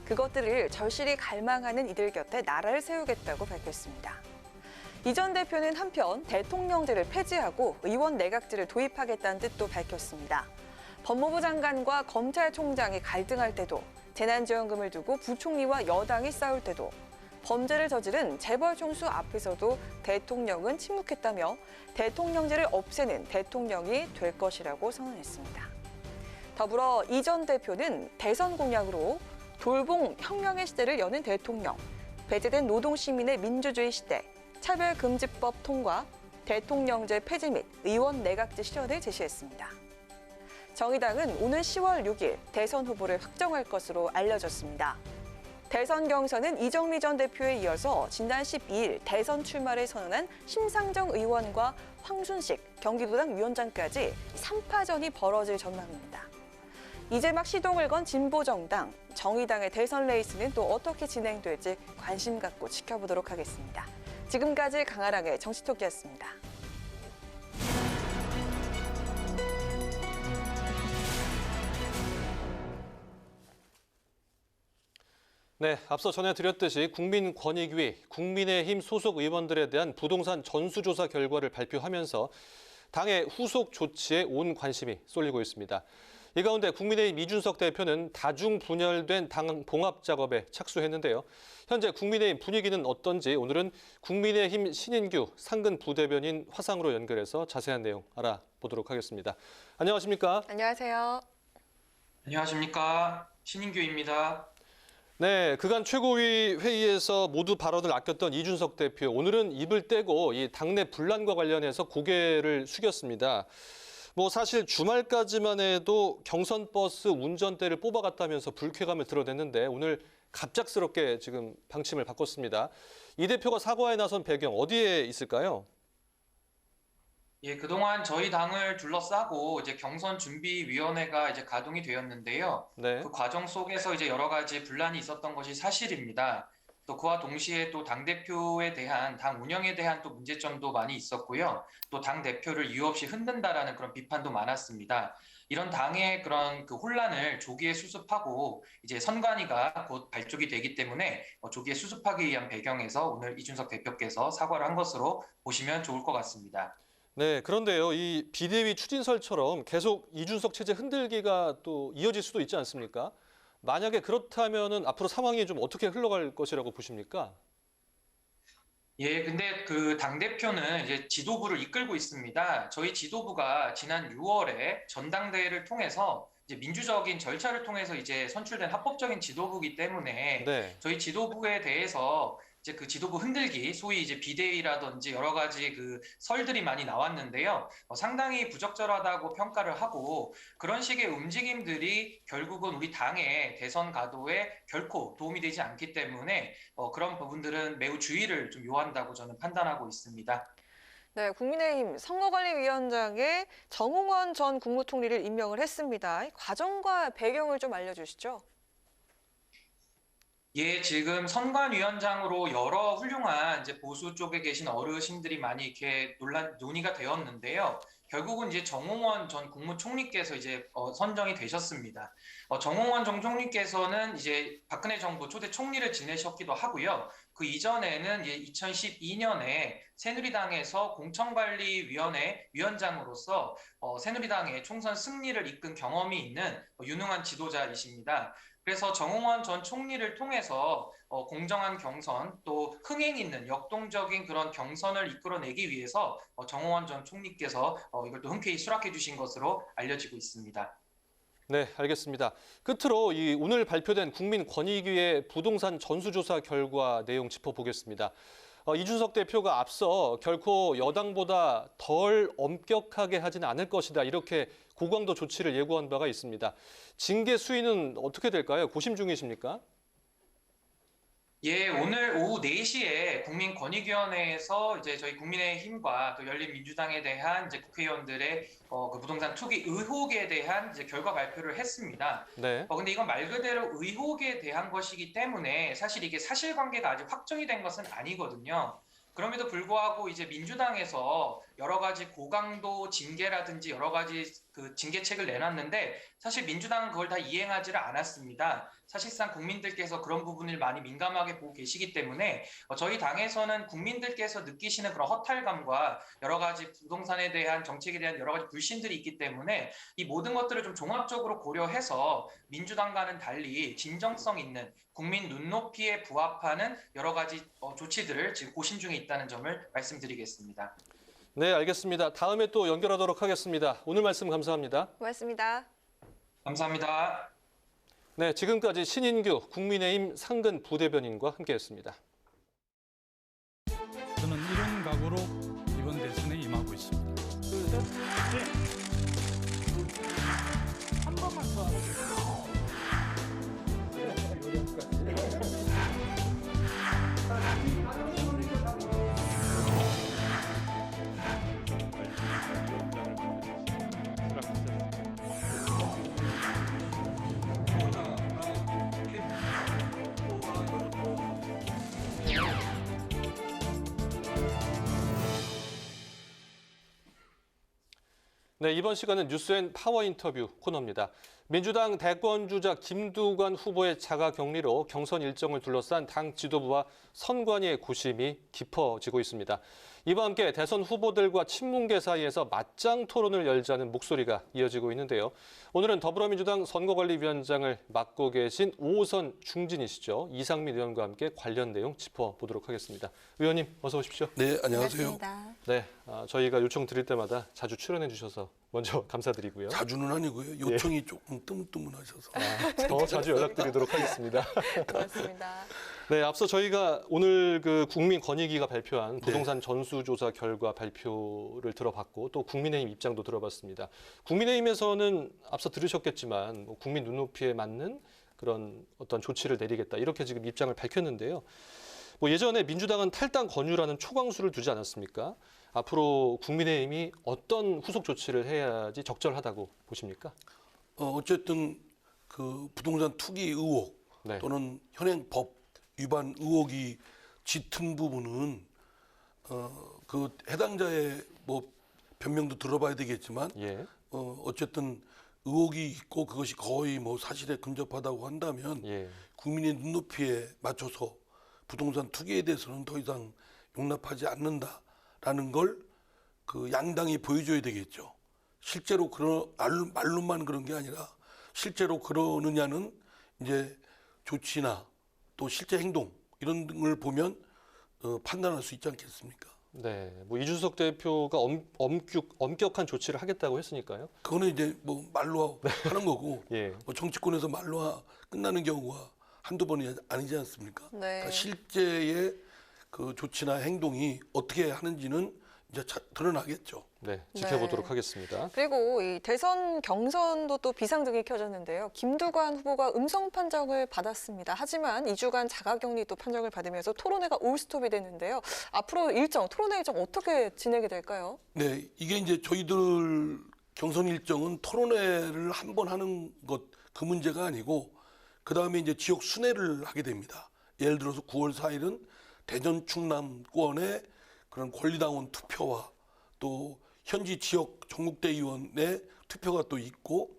그것들을 절실히 갈망하는 이들 곁에 나라를 세우겠다고 밝혔습니다. 이 전 대표는 한편 대통령제를 폐지하고 의원 내각제를 도입하겠다는 뜻도 밝혔습니다. 법무부 장관과 검찰총장이 갈등할 때도, 재난지원금을 두고 부총리와 여당이 싸울 때도, 범죄를 저지른 재벌 총수 앞에서도 대통령은 침묵했다며 대통령제를 없애는 대통령이 될 것이라고 선언했습니다. 더불어 이 전 대표는 대선 공약으로 돌봄 혁명의 시대를 여는 대통령, 배제된 노동시민의 민주주의 시대, 차별금지법 통과, 대통령제 폐지 및 의원 내각제 실현을 제시했습니다. 정의당은 오는 10월 6일 대선 후보를 확정할 것으로 알려졌습니다. 대선 경선은 이정미 전 대표에 이어서 지난 12일 대선 출마를 선언한 심상정 의원과 황순식 경기도당 위원장까지 3파전이 벌어질 전망입니다. 이제 막 시동을 건 진보정당, 정의당의 대선 레이스는 또 어떻게 진행될지 관심 갖고 지켜보도록 하겠습니다. 지금까지 강아랑의 정치토끼였습니다. 네, 앞서 전해드렸듯이 국민권익위, 국민의힘 소속 의원들에 대한 부동산 전수조사 결과를 발표하면서 당의 후속 조치에 온 관심이 쏠리고 있습니다. 이 가운데 국민의힘 이준석 대표는 다중 분열된 당 봉합 작업에 착수했는데요. 현재 국민의힘 분위기는 어떤지 오늘은 국민의힘 신인규 상근 부대변인 화상으로 연결해서 자세한 내용 알아보도록 하겠습니다. 안녕하십니까? 안녕하세요. 안녕하십니까? 신인규입니다. 네, 그간 최고위 회의에서 모두 발언을 아꼈던 이준석 대표, 오늘은 입을 떼고 이 당내 분란과 관련해서 고개를 숙였습니다. 사실 주말까지만 해도 경선 버스 운전대를 뽑아갔다면서 불쾌감을 드러냈는데 오늘 갑작스럽게 지금 방침을 바꿨습니다. 이 대표가 사과에 나선 배경 어디에 있을까요? 예, 그동안 저희 당을 둘러싸고 이제 경선준비위원회가 이제 가동이 되었는데요. 네. 그 과정 속에서 이제 여러 가지 분란이 있었던 것이 사실입니다. 또 그와 동시에 또 당대표에 대한 당 운영에 대한 또 문제점도 많이 있었고요. 또 당대표를 이유 없이 흔든다라는 그런 비판도 많았습니다. 이런 당의 그런 그 혼란을 조기에 수습하고 이제 선관위가 곧 발족이 되기 때문에 조기에 수습하기 위한 배경에서 오늘 이준석 대표께서 사과를 한 것으로 보시면 좋을 것 같습니다. 네, 그런데요, 이 비대위 추진설처럼 계속 이준석 체제 흔들기가 또 이어질 수도 있지 않습니까? 만약에 그렇다면은 앞으로 상황이 좀 어떻게 흘러갈 것이라고 보십니까? 예, 근데 그 당대표는 이제 지도부를 이끌고 있습니다. 저희 지도부가 지난 6월에 전당대회를 통해서 이제 민주적인 절차를 통해서 이제 선출된 합법적인 지도부이기 때문에 네. 저희 지도부에 대해서 이제 그 지도부 흔들기, 소위 이제 비대위라든지 여러 가지 그 설들이 많이 나왔는데요. 상당히 부적절하다고 평가를 하고 그런 식의 움직임들이 결국은 우리 당의 대선 가도에 결코 도움이 되지 않기 때문에 그런 부분들은 매우 주의를 좀 요한다고 저는 판단하고 있습니다. 네, 국민의힘 선거관리위원장에 정홍원 전 국무총리를 임명을 했습니다. 과정과 배경을 좀 알려주시죠. 예, 지금 선관위원장으로 여러 훌륭한 이제 보수 쪽에 계신 어르신들이 많이 이렇게 논의가 되었는데요. 결국은 이제 정홍원 전 국무총리께서 이제 선정이 되셨습니다. 정홍원 전 총리께서는 이제 박근혜 정부 초대 총리를 지내셨기도 하고요. 그 이전에는 이제 2012년에 새누리당에서 공천관리위원회 위원장으로서 새누리당의 총선 승리를 이끈 경험이 있는 유능한 지도자이십니다. 그래서 정홍원 전 총리를 통해서 공정한 경선 또 흥행 있는 역동적인 그런 경선을 이끌어내기 위해서 정홍원 전 총리께서 이걸 또 흔쾌히 수락해 주신 것으로 알려지고 있습니다. 네, 알겠습니다. 끝으로 오늘 발표된 국민권익위의 부동산 전수조사 결과 내용 짚어보겠습니다. 이준석 대표가 앞서 결코 여당보다 덜 엄격하게 하지는 않을 것이다, 이렇게 고강도 조치를 예고한 바가 있습니다. 징계 수위는 어떻게 될까요? 고심 중이십니까? 예, 오늘 오후 4시에 국민권익위원회에서 이제 저희 국민의힘과 또 열린민주당에 대한 이제 국회의원들의 그 부동산 투기 의혹에 대한 이제 결과 발표를 했습니다. 네. 근데 이건 말 그대로 의혹에 대한 것이기 때문에 사실 이게 사실관계가 아직 확정이 된 것은 아니거든요. 그럼에도 불구하고 이제 민주당에서 여러 가지 고강도 징계라든지 여러 가지 그 징계책을 내놨는데 사실 민주당은 그걸 다 이행하지를 않았습니다. 사실상 국민들께서 그런 부분을 많이 민감하게 보고 계시기 때문에 저희 당에서는 국민들께서 느끼시는 그런 허탈감과 여러 가지 부동산에 대한 정책에 대한 여러 가지 불신들이 있기 때문에 이 모든 것들을 좀 종합적으로 고려해서 민주당과는 달리 진정성 있는 국민 눈높이에 부합하는 여러 가지 조치들을 지금 고심 중에 있다는 점을 말씀드리겠습니다. 네, 알겠습니다. 다음에 또 연결하도록 하겠습니다. 오늘 말씀 감사합니다. 고맙습니다. 감사합니다. 네, 지금까지 신인규 국민의힘 상근 부대변인과 함께했습니다. 저는 이런 각오로 이번 대선에 임하고 있습니다. 한 번만 더. 네, 이번 시간은 뉴스앤 파워 인터뷰 코너입니다. 민주당 대권주자 김두관 후보의 자가격리로 경선 일정을 둘러싼 당 지도부와 선관위의 고심이 깊어지고 있습니다. 이와 함께 대선 후보들과 친문계 사이에서 맞짱 토론을 열자는 목소리가 이어지고 있는데요. 오늘은 더불어민주당 선거관리위원장을 맡고 계신 5호선 중진이시죠. 이상민 의원과 함께 관련 내용 짚어보도록 하겠습니다. 의원님, 어서 오십시오. 네, 안녕하세요. 반갑습니다. 네, 저희가 요청 드릴 때마다 자주 출연해 주셔서 먼저 감사드리고요. 자주는 아니고요. 요청이 조금 뜨문뜨문하셔서. 더 자주 연락드리도록 하겠습니다. 고맙습니다. 네, 앞서 저희가 오늘 그 국민권익위가 발표한 부동산 전수조사 결과 발표를 들어봤고 또 국민의힘 입장도 들어봤습니다. 국민의힘에서는 앞서 들으셨겠지만 국민 눈높이에 맞는 그런 어떤 조치를 내리겠다 이렇게 지금 입장을 밝혔는데요. 예전에 민주당은 탈당 권유라는 초강수를 두지 않았습니까? 앞으로 국민의힘이 어떤 후속 조치를 해야지 적절하다고 보십니까? 어쨌든 그 부동산 투기 의혹 또는 현행 법 위반 의혹이 짙은 부분은 그 해당자의 뭐 변명도 들어봐야 되겠지만 어쨌든 의혹이 있고 그것이 거의 뭐 사실에 근접하다고 한다면 국민의 눈높이에 맞춰서 부동산 투기에 대해서는 더 이상 용납하지 않는다라는 걸 그 양당이 보여줘야 되겠죠. 실제로 말로만 그런 게 아니라 실제로 그러느냐는 이제 조치나 또 실제 행동 이런 등을 보면 판단할 수 있지 않겠습니까? 네, 이준석 대표가 엄격한 조치를 하겠다고 했으니까요. 그거는 이제 뭐 말로 하는 거고 뭐 정치권에서 말로 끝나는 경우가 한두 번이 아니지 않습니까? 네. 그러니까 실제의 그 조치나 행동이 어떻게 하는지는 이제 드러나겠죠. 네, 지켜보도록 하겠습니다. 그리고 이 대선 경선도 또 비상등이 켜졌는데요. 김두관 후보가 음성 판정을 받았습니다. 하지만 2주간 자가격리 또 판정을 받으면서 토론회가 올스톱이 됐는데요. 앞으로 토론회 일정 어떻게 진행이 될까요? 네, 이게 이제 저희들 경선 일정은 토론회를 한 번 하는 것 그 문제가 아니고 그 다음에 이제 지역 순회를 하게 됩니다. 예를 들어서 9월 4일은 대전 충남권의 그런 권리당원 투표와 또 현지 지역 전국대 의원의 투표가 또 있고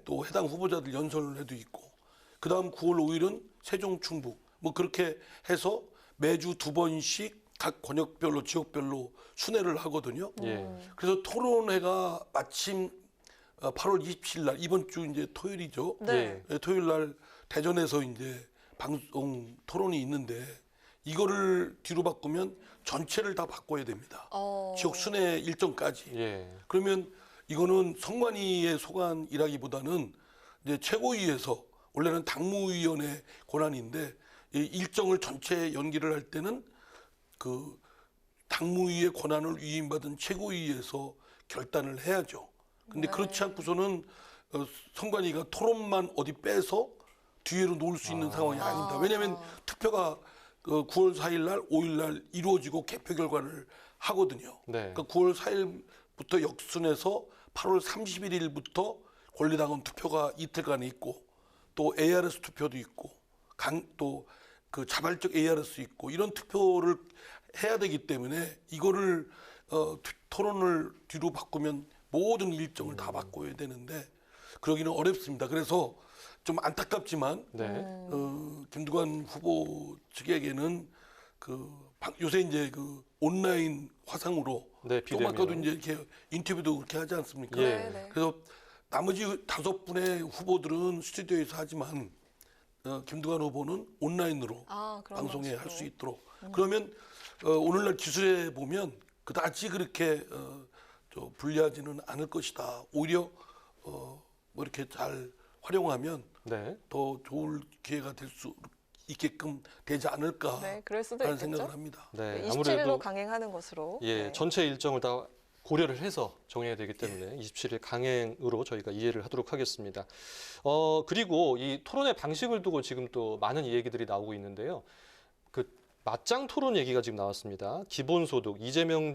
또 해당 후보자들 연설회도 있고 그 다음 9월 5일은 세종 충북 뭐 그렇게 해서 매주 2번씩 각 권역별로 지역별로 순회를 하거든요. 그래서 토론회가 마침 8월 27일 날 이번 주 이제 토요일이죠. 토요일 날 대전에서 이제 방송 토론이 있는데 이거를 뒤로 바꾸면 전체를 다 바꿔야 됩니다. 지역 순회 일정까지. 그러면 이거는 선관위의 소관이라기보다는 이제 최고위에서 원래는 당무위원회 권한인데 이 일정을 전체 연기를 할 때는 그 당무위의 권한을 위임받은 최고위에서 결단을 해야죠. 근데 그렇지 않고서는 선관위가 토론만 어디 빼서 뒤로 놓을 수 있는 상황이 아닙니다. 왜냐하면 투표가 그 9월 4일 날, 5일 날 이루어지고 개표 결과를 하거든요. 네. 그러니까 9월 4일부터 역순해서 8월 31일부터 권리당원 투표가 이틀간 있고 또 ARS 투표도 있고 또 그 자발적 ARS 있고 이런 투표를 해야 되기 때문에 이거를 토론을 뒤로 바꾸면 모든 일정을 다 바꿔야 되는데 그러기는 어렵습니다. 그래서 좀 안타깝지만 김두관 후보 측에게는 요새 이제 그 온라인 화상으로 좀 아까도 이제 이렇게 인터뷰도 그렇게 하지 않습니까? 그래서 나머지 5분의 후보들은 스튜디오에서 하지만 김두관 후보는 온라인으로 방송에 할 수 있도록. 그러면 오늘날 기술에 보면 그다지 그렇게 불리하지는 않을 것이다. 오히려 뭐 이렇게 잘 활용하면 더 좋을 기회가 될 수 있게끔 되지 않을까 그럴 수도 라는 있겠죠? 생각을 합니다. 27일로 강행하는 것으로. 전체 일정을 다 고려를 해서 정해야 되기 때문에 27일 강행으로 저희가 이해를 하도록 하겠습니다. 그리고 이 토론의 방식을 두고 지금 또 많은 얘기들이 나오고 있는데요. 그 맞짱 토론 얘기가 지금 나왔습니다. 기본소득, 이재명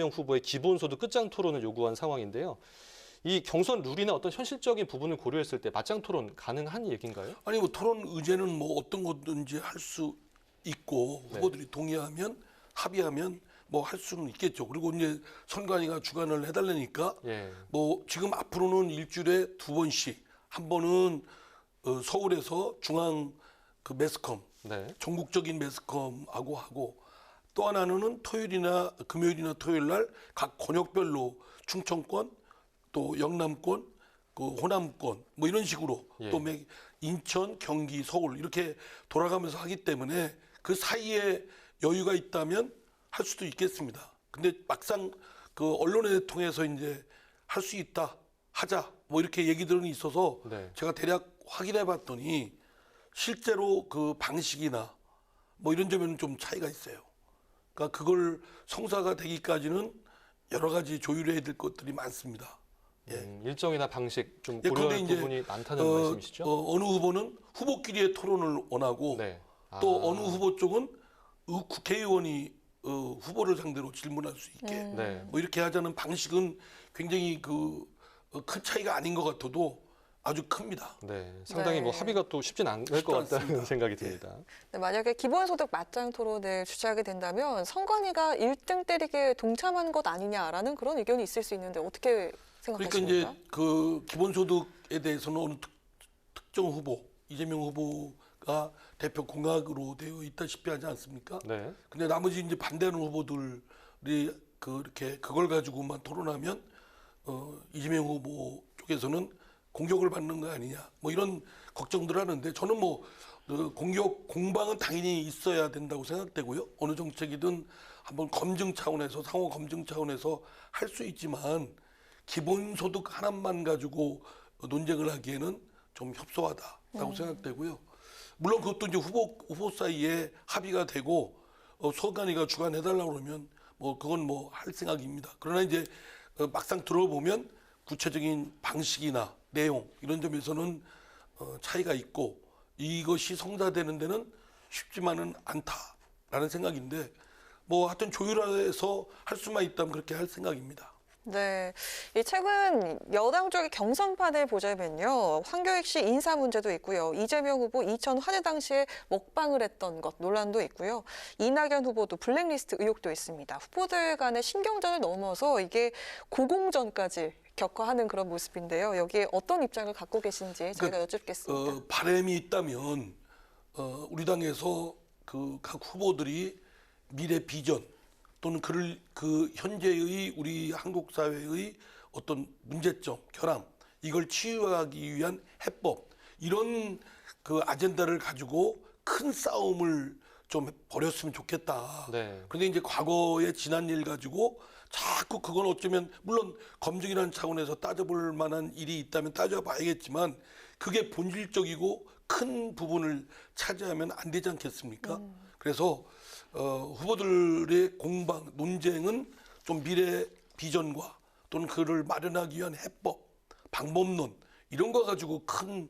후보의 기본소득 끝장 토론을 요구한 상황인데요. 이 경선 룰이나 어떤 현실적인 부분을 고려했을 때 맞짱 토론 가능한 얘기인가요? 아니 뭐 토론 의제는 뭐 어떤 거든지 할 수 있고 후보들이 동의하면 합의하면 뭐 할 수는 있겠죠. 그리고 이제 선관위가 주관을 해달라니까 뭐 지금 앞으로는 일주일에 2번씩 한 번은 서울에서 중앙 그 매스컴 전국적인 매스컴하고 하고 또 하나는 토요일이나 금요일이나 토요일 날 각 권역별로 충청권 또 영남권 그 호남권 뭐 이런 식으로 또 인천 경기 서울 이렇게 돌아가면서 하기 때문에 그 사이에 여유가 있다면 할 수도 있겠습니다. 근데 막상 그 언론을 통해서 이제 할 수 있다, 하자 뭐 이렇게 얘기들은 있어서 제가 대략 확인해 봤더니 실제로 그 방식이나 뭐 이런 점에는 좀 차이가 있어요. 그러니까 그걸 성사가 되기까지는 여러 가지 조율해야 될 것들이 많습니다. 일정이나 방식 좀 고려할 부분이 많다는 말씀이시죠? 어느 후보는 후보끼리의 토론을 원하고 또 어느 후보 쪽은 국회의원이 후보를 상대로 질문할 수 있게 뭐 이렇게 하자는 방식은 굉장히 큰 차이가 아닌 것 같아도 아주 큽니다. 상당히 뭐 합의가 또 쉽진 않을 것 같다는 생각이 듭니다. 만약에 기본소득 맞짱 토론을 주최하게 된다면 선관위가 1등 때리기에 동참한 것 아니냐라는 그런 의견이 있을 수 있는데 어떻게 생각하십니까? 그러니까 이제 그 기본소득에 대해서는 어느 특정 후보, 이재명 후보가 대표 공약으로 되어 있다시피 하지 않습니까? 근데 나머지 이제 반대하는 후보들이 그렇게 그걸 가지고만 토론하면 이재명 후보 쪽에서는 공격을 받는 거 아니냐 뭐 이런 걱정들 하는데 저는 뭐 공방은 당연히 있어야 된다고 생각되고요. 어느 정책이든 한번 검증 차원에서 상호 검증 차원에서 할 수 있지만 기본소득 하나만 가지고 논쟁을 하기에는 좀 협소하다라고 생각되고요. 물론 그것도 이제 후보 사이에 합의가 되고 선관위가 주관해달라고 그러면 뭐 그건 뭐 할 생각입니다. 그러나 이제 막상 들어보면 구체적인 방식이나 내용 이런 점에서는 차이가 있고 이것이 성사되는 데는 쉽지만은 않다라는 생각인데 뭐 하여튼 조율해서 할 수만 있다면 그렇게 할 생각입니다. 네, 이 최근 여당 쪽의 경선판을 보자면요. 황교익 씨 인사 문제도 있고요. 이재명 후보 이천 화재 당시에 먹방을 했던 것 논란도 있고요. 이낙연 후보도 블랙리스트 의혹도 있습니다. 후보들 간의 신경전을 넘어서 이게 고공전까지 격화하는 그런 모습인데요. 여기에 어떤 입장을 갖고 계신지 저희가 여쭙겠습니다. 바람이 있다면 우리 당에서 그 각 후보들이 미래 비전 또는 그 현재의 우리 한국 사회의 어떤 문제점, 결함 이걸 치유하기 위한 해법 이런 그 아젠다를 가지고 큰 싸움을 좀 벌였으면 좋겠다. 그런데 이제 과거의 지난 일 가지고 자꾸 그건 어쩌면 물론 검증이라는 차원에서 따져볼 만한 일이 있다면 따져봐야겠지만 그게 본질적이고 큰 부분을 차지하면 안 되지 않겠습니까? 그래서 후보들의 공방, 논쟁은 좀 미래 비전과 또는 그를 마련하기 위한 해법, 방법론 이런 거 가지고 큰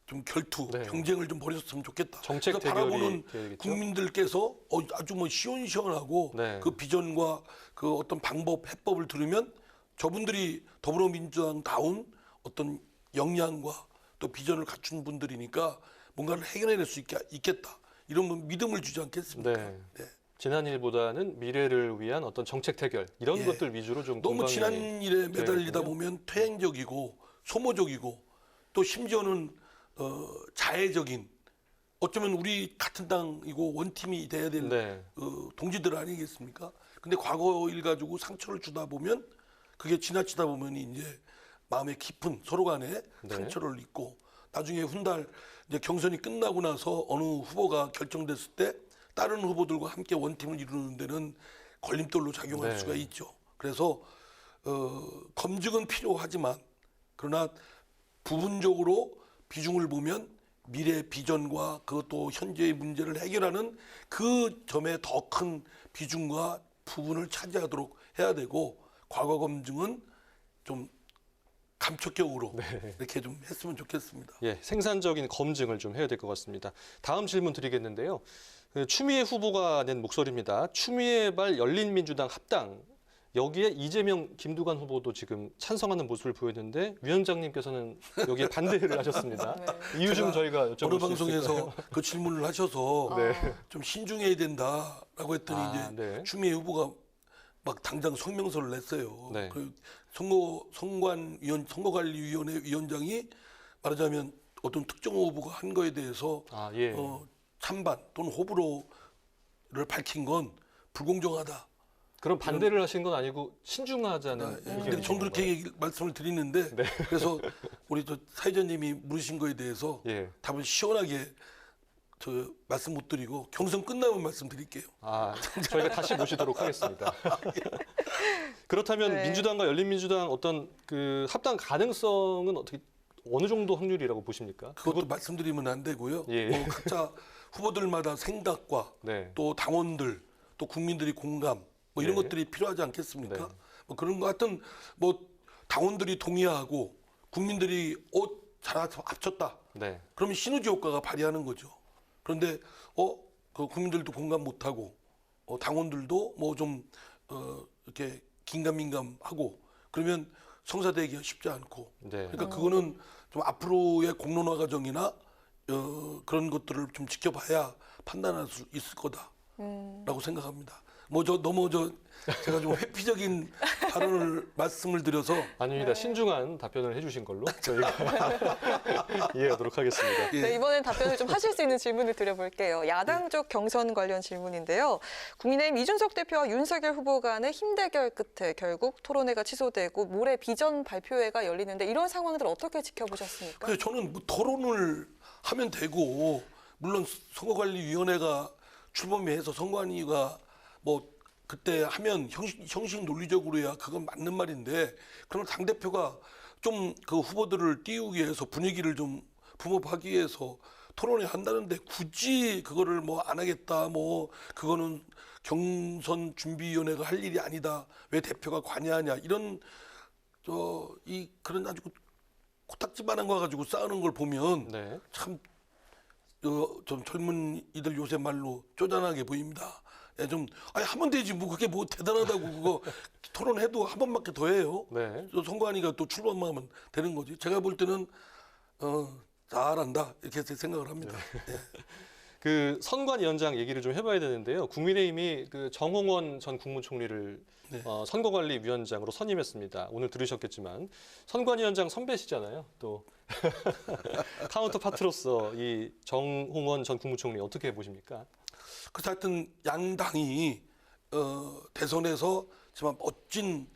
좀 결투, 네. 경쟁을 좀 벌였으면 좋겠다. 정책 그래서 대결이 바라보는 되겠죠? 국민들께서 아주 뭐 시원시원하고 네. 그 비전과 그 어떤 방법, 해법을 들으면 저분들이 더불어민주당다운 어떤 역량과 또 비전을 갖춘 분들이니까 뭔가를 해결해낼 수 있겠다. 이런 믿음을 주지 않겠습니까? 네. 지난 일보다는 미래를 위한 어떤 정책 대결 이런 예. 것들 위주로 좀 너무 공방이 지난 일에 매달리다 되겠군요. 보면 퇴행적이고 소모적이고 또 심지어는 자해적인 어쩌면 우리 같은 당이고 원팀이 돼야 될 네. 동지들 아니겠습니까? 근데 과거 일 가지고 상처를 주다 보면 그게 지나치다 보면 이제 마음에 깊은 서로 간에 네. 상처를 입고 나중에 훗날 이제 경선이 끝나고 나서 어느 후보가 결정됐을 때 다른 후보들과 함께 원팀을 이루는 데는 걸림돌로 작용할 네. 수가 있죠. 그래서 검증은 필요하지만 그러나 부분적으로 비중을 보면 미래 비전과 그것도 현재의 문제를 해결하는 그 점에 더 큰 비중과 부분을 차지하도록 해야 되고 과거 검증은 좀 감촉격으로 이렇게 좀 했으면 좋겠습니다. 예, 생산적인 검증을 좀 해야 될 것 같습니다. 다음 질문 드리겠는데요. 추미애 후보가 낸 목소리입니다. 추미애 발 열린민주당 합당. 여기에 이재명, 김두관 후보도 지금 찬성하는 모습을 보였는데 위원장님께서는 여기에 반대를 하셨습니다. 이유 좀 저희가 여쭤볼 수 어느 있을까요? 방송에서 그 질문을 하셔서 네. 좀 신중해야 된다라고 했더니 이제 네. 추미애 후보가 막 당장 성명서를 냈어요. 네. 그 선거관리위원회 위원장이 말하자면 어떤 특정 후보가 한 거에 대해서 예. 찬반 또는 호불호를 밝힌 건 불공정하다. 그럼 반대를 하신 건 아니고 신중하자는 근데 전 그렇게 말씀을 드리는데 그래서 우리 저 사회자님이 물으신 거에 대해서 답을 시원하게 저 말씀 못 드리고 경선 끝나면 말씀드릴게요. 저희가 다시 모시도록 하겠습니다. 그렇다면 네. 민주당과 열린민주당 어떤 그 합당 가능성은 어떻게 어느 정도 확률이라고 보십니까? 그것도 말씀드리면 안 되고요. 예. 각자 후보들마다 생각과 또 당원들 또 국민들이 공감 뭐 이런 네. 것들이 필요하지 않겠습니까? 뭐 그런 거 같은 뭐 당원들이 동의하고 국민들이 잘 합쳤다. 그러면 시너지 효과가 발휘하는 거죠. 그런데 그 국민들도 공감 못하고 당원들도 뭐 좀 이렇게 긴가민감하고 그러면 성사되기가 쉽지 않고 그러니까 그거는 좀 앞으로의 공론화 과정이나 그런 것들을 좀 지켜봐야 판단할 수 있을 거다라고 생각합니다. 제가 좀 회피적인 발언을 말씀을 드려서 아닙니다. 신중한 답변을 해주신 걸로 저희가 이해하도록 하겠습니다. 네, 이번엔 답변을 좀 하실 수 있는 질문을 드려볼게요. 야당 쪽 경선 관련 질문인데요. 국민의힘 이준석 대표와 윤석열 후보 간의 힘대결 끝에 결국 토론회가 취소되고 모레 비전 발표회가 열리는데 이런 상황들 어떻게 지켜보셨습니까? 그래서 저는 뭐 토론을 하면 되고 물론 선거관리위원회가 출범해서 선관위가 뭐 그때 하면 형식 논리적으로야 그건 맞는 말인데 그러나 당대표가 좀 그 후보들을 띄우기 위해서 분위기를 좀 붐업하기 위해서 토론회 한다는데 굳이 그거를 뭐 안 하겠다 뭐 그거는 경선 준비위원회가 할 일이 아니다 왜 대표가 관여하냐 이런 그런 아주 코딱지만한 거 가지고 싸우는 걸 보면 참 좀 젊은이들 요새 말로 쪼잔하게 보입니다. 좀 하면 되지 뭐 그게 뭐 대단하다고 그거 토론해도 한 번밖에 더 해요. 선관위가 또 출범하면 되는 거지. 제가 볼 때는 잘한다 이렇게 생각을 합니다. 그 선관위원장 얘기를 좀 해봐야 되는데요. 국민의힘이 그 정홍원 전 국무총리를 선거관리위원장으로 선임했습니다. 오늘 들으셨겠지만 선관위원장 선배시잖아요. 또 카운터파트로서 이 정홍원 전 국무총리 어떻게 보십니까? 그래서 하여튼 양당이 대선에서 정말 멋진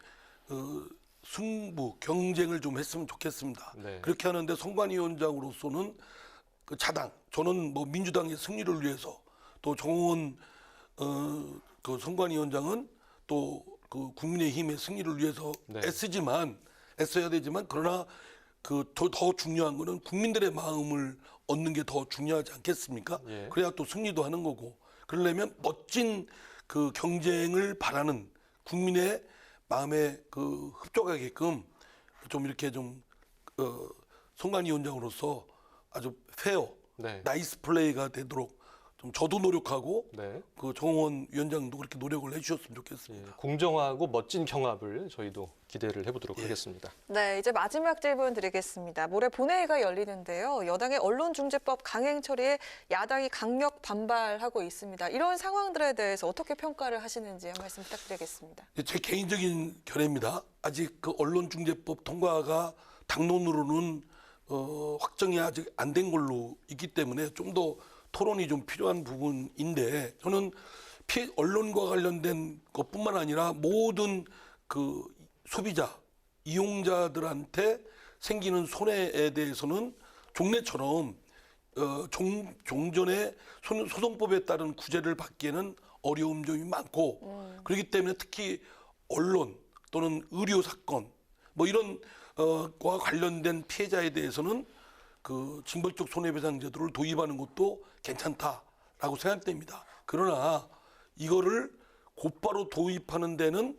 승부 경쟁을 좀 했으면 좋겠습니다. 그렇게 하는데 선관위원장으로서는 그 자당 저는 뭐 민주당의 승리를 위해서 또 정홍원 그 선관위원장은 또 그 국민의힘의 승리를 위해서 애써야 되지만 그러나 그 더 중요한 거는 국민들의 마음을 얻는 게 더 중요하지 않겠습니까? 그래야 또 승리도 하는 거고 그러려면 멋진 그 경쟁을 바라는 국민의 마음에 그 흡족하게끔 좀 이렇게 좀 선관위원장으로서 아주 페어, 네. 나이스 플레이가 되도록 좀 저도 노력하고 네. 그 정홍원 위원장도 그렇게 노력을 해주셨으면 좋겠습니다. 공정하고 멋진 경합을 저희도 기대를 해보도록 하겠습니다. 네, 이제 마지막 질문 드리겠습니다. 모레 본회의가 열리는데요. 여당의 언론중재법 강행 처리에 야당이 강력 반발하고 있습니다. 이런 상황들에 대해서 어떻게 평가를 하시는지 한 말씀 부탁드리겠습니다. 제 개인적인 견해입니다. 아직 그 언론중재법 통과가 당론으로는 확정이 아직 안 된 걸로 있기 때문에 좀 더 토론이 좀 필요한 부분인데 저는 언론과 관련된 것뿐만 아니라 모든 그 소비자, 이용자들한테 생기는 손해에 대해서는 종래처럼 종전의 소송법에 따른 구제를 받기에는 어려운 점이 많고 그렇기 때문에 특히 언론 또는 의료 사건 뭐 이런 과 관련된 피해자에 대해서는 그 징벌적 손해배상 제도를 도입하는 것도 괜찮다라고 생각됩니다. 그러나 이거를 곧바로 도입하는 데는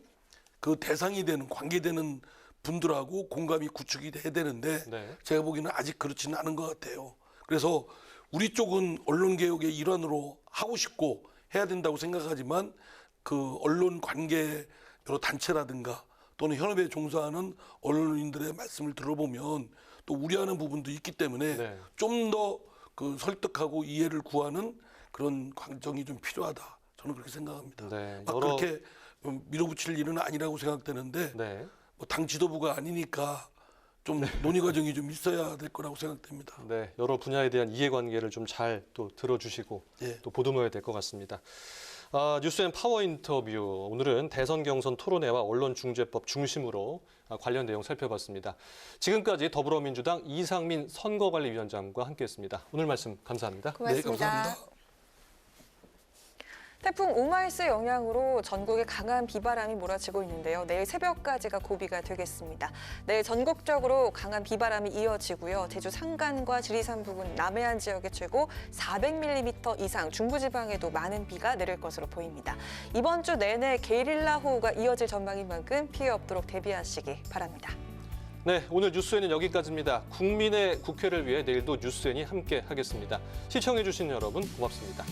그 대상이 되는 관계되는 분들하고 공감이 구축이 돼야 되는데 네. 제가 보기에는 아직 그렇지는 않은 것 같아요. 그래서 우리 쪽은 언론개혁의 일환으로 하고 싶고 해야 된다고 생각하지만 그 언론 관계 여러 단체라든가 또는 현업에 종사하는 언론인들의 말씀을 들어보면 또 우려하는 부분도 있기 때문에 네. 좀 더 그 설득하고 이해를 구하는 그런 과정이 좀 필요하다. 저는 그렇게 생각합니다. 네, 막 그렇게 밀어붙일 일은 아니라고 생각되는데 네. 뭐 당 지도부가 아니니까 좀 논의 과정이 좀 있어야 될 거라고 생각됩니다. 네, 여러 분야에 대한 이해관계를 좀 잘 또 들어주시고 예. 또 보듬어야 될 것 같습니다. 뉴스앤 파워 인터뷰. 오늘은 대선 경선 토론회와 언론중재법 중심으로 관련 내용 살펴봤습니다. 지금까지 더불어민주당 이상민 선거관리위원장과 함께했습니다. 오늘 말씀 감사합니다. 고맙습니다. 네, 감사합니다. 태풍 오마이스 영향으로 전국에 강한 비바람이 몰아치고 있는데요. 내일 새벽까지가 고비가 되겠습니다. 내일 전국적으로 강한 비바람이 이어지고요. 제주 산간과 지리산 부근 남해안 지역에 최고 400mm 이상, 중부지방에도 많은 비가 내릴 것으로 보입니다. 이번 주 내내 게릴라 호우가 이어질 전망인 만큼 피해 없도록 대비하시기 바랍니다. 네, 오늘 뉴스엔은 여기까지입니다. 국민의 국회를 위해 내일도 뉴스엔이 함께 하겠습니다. 시청해주신 여러분 고맙습니다.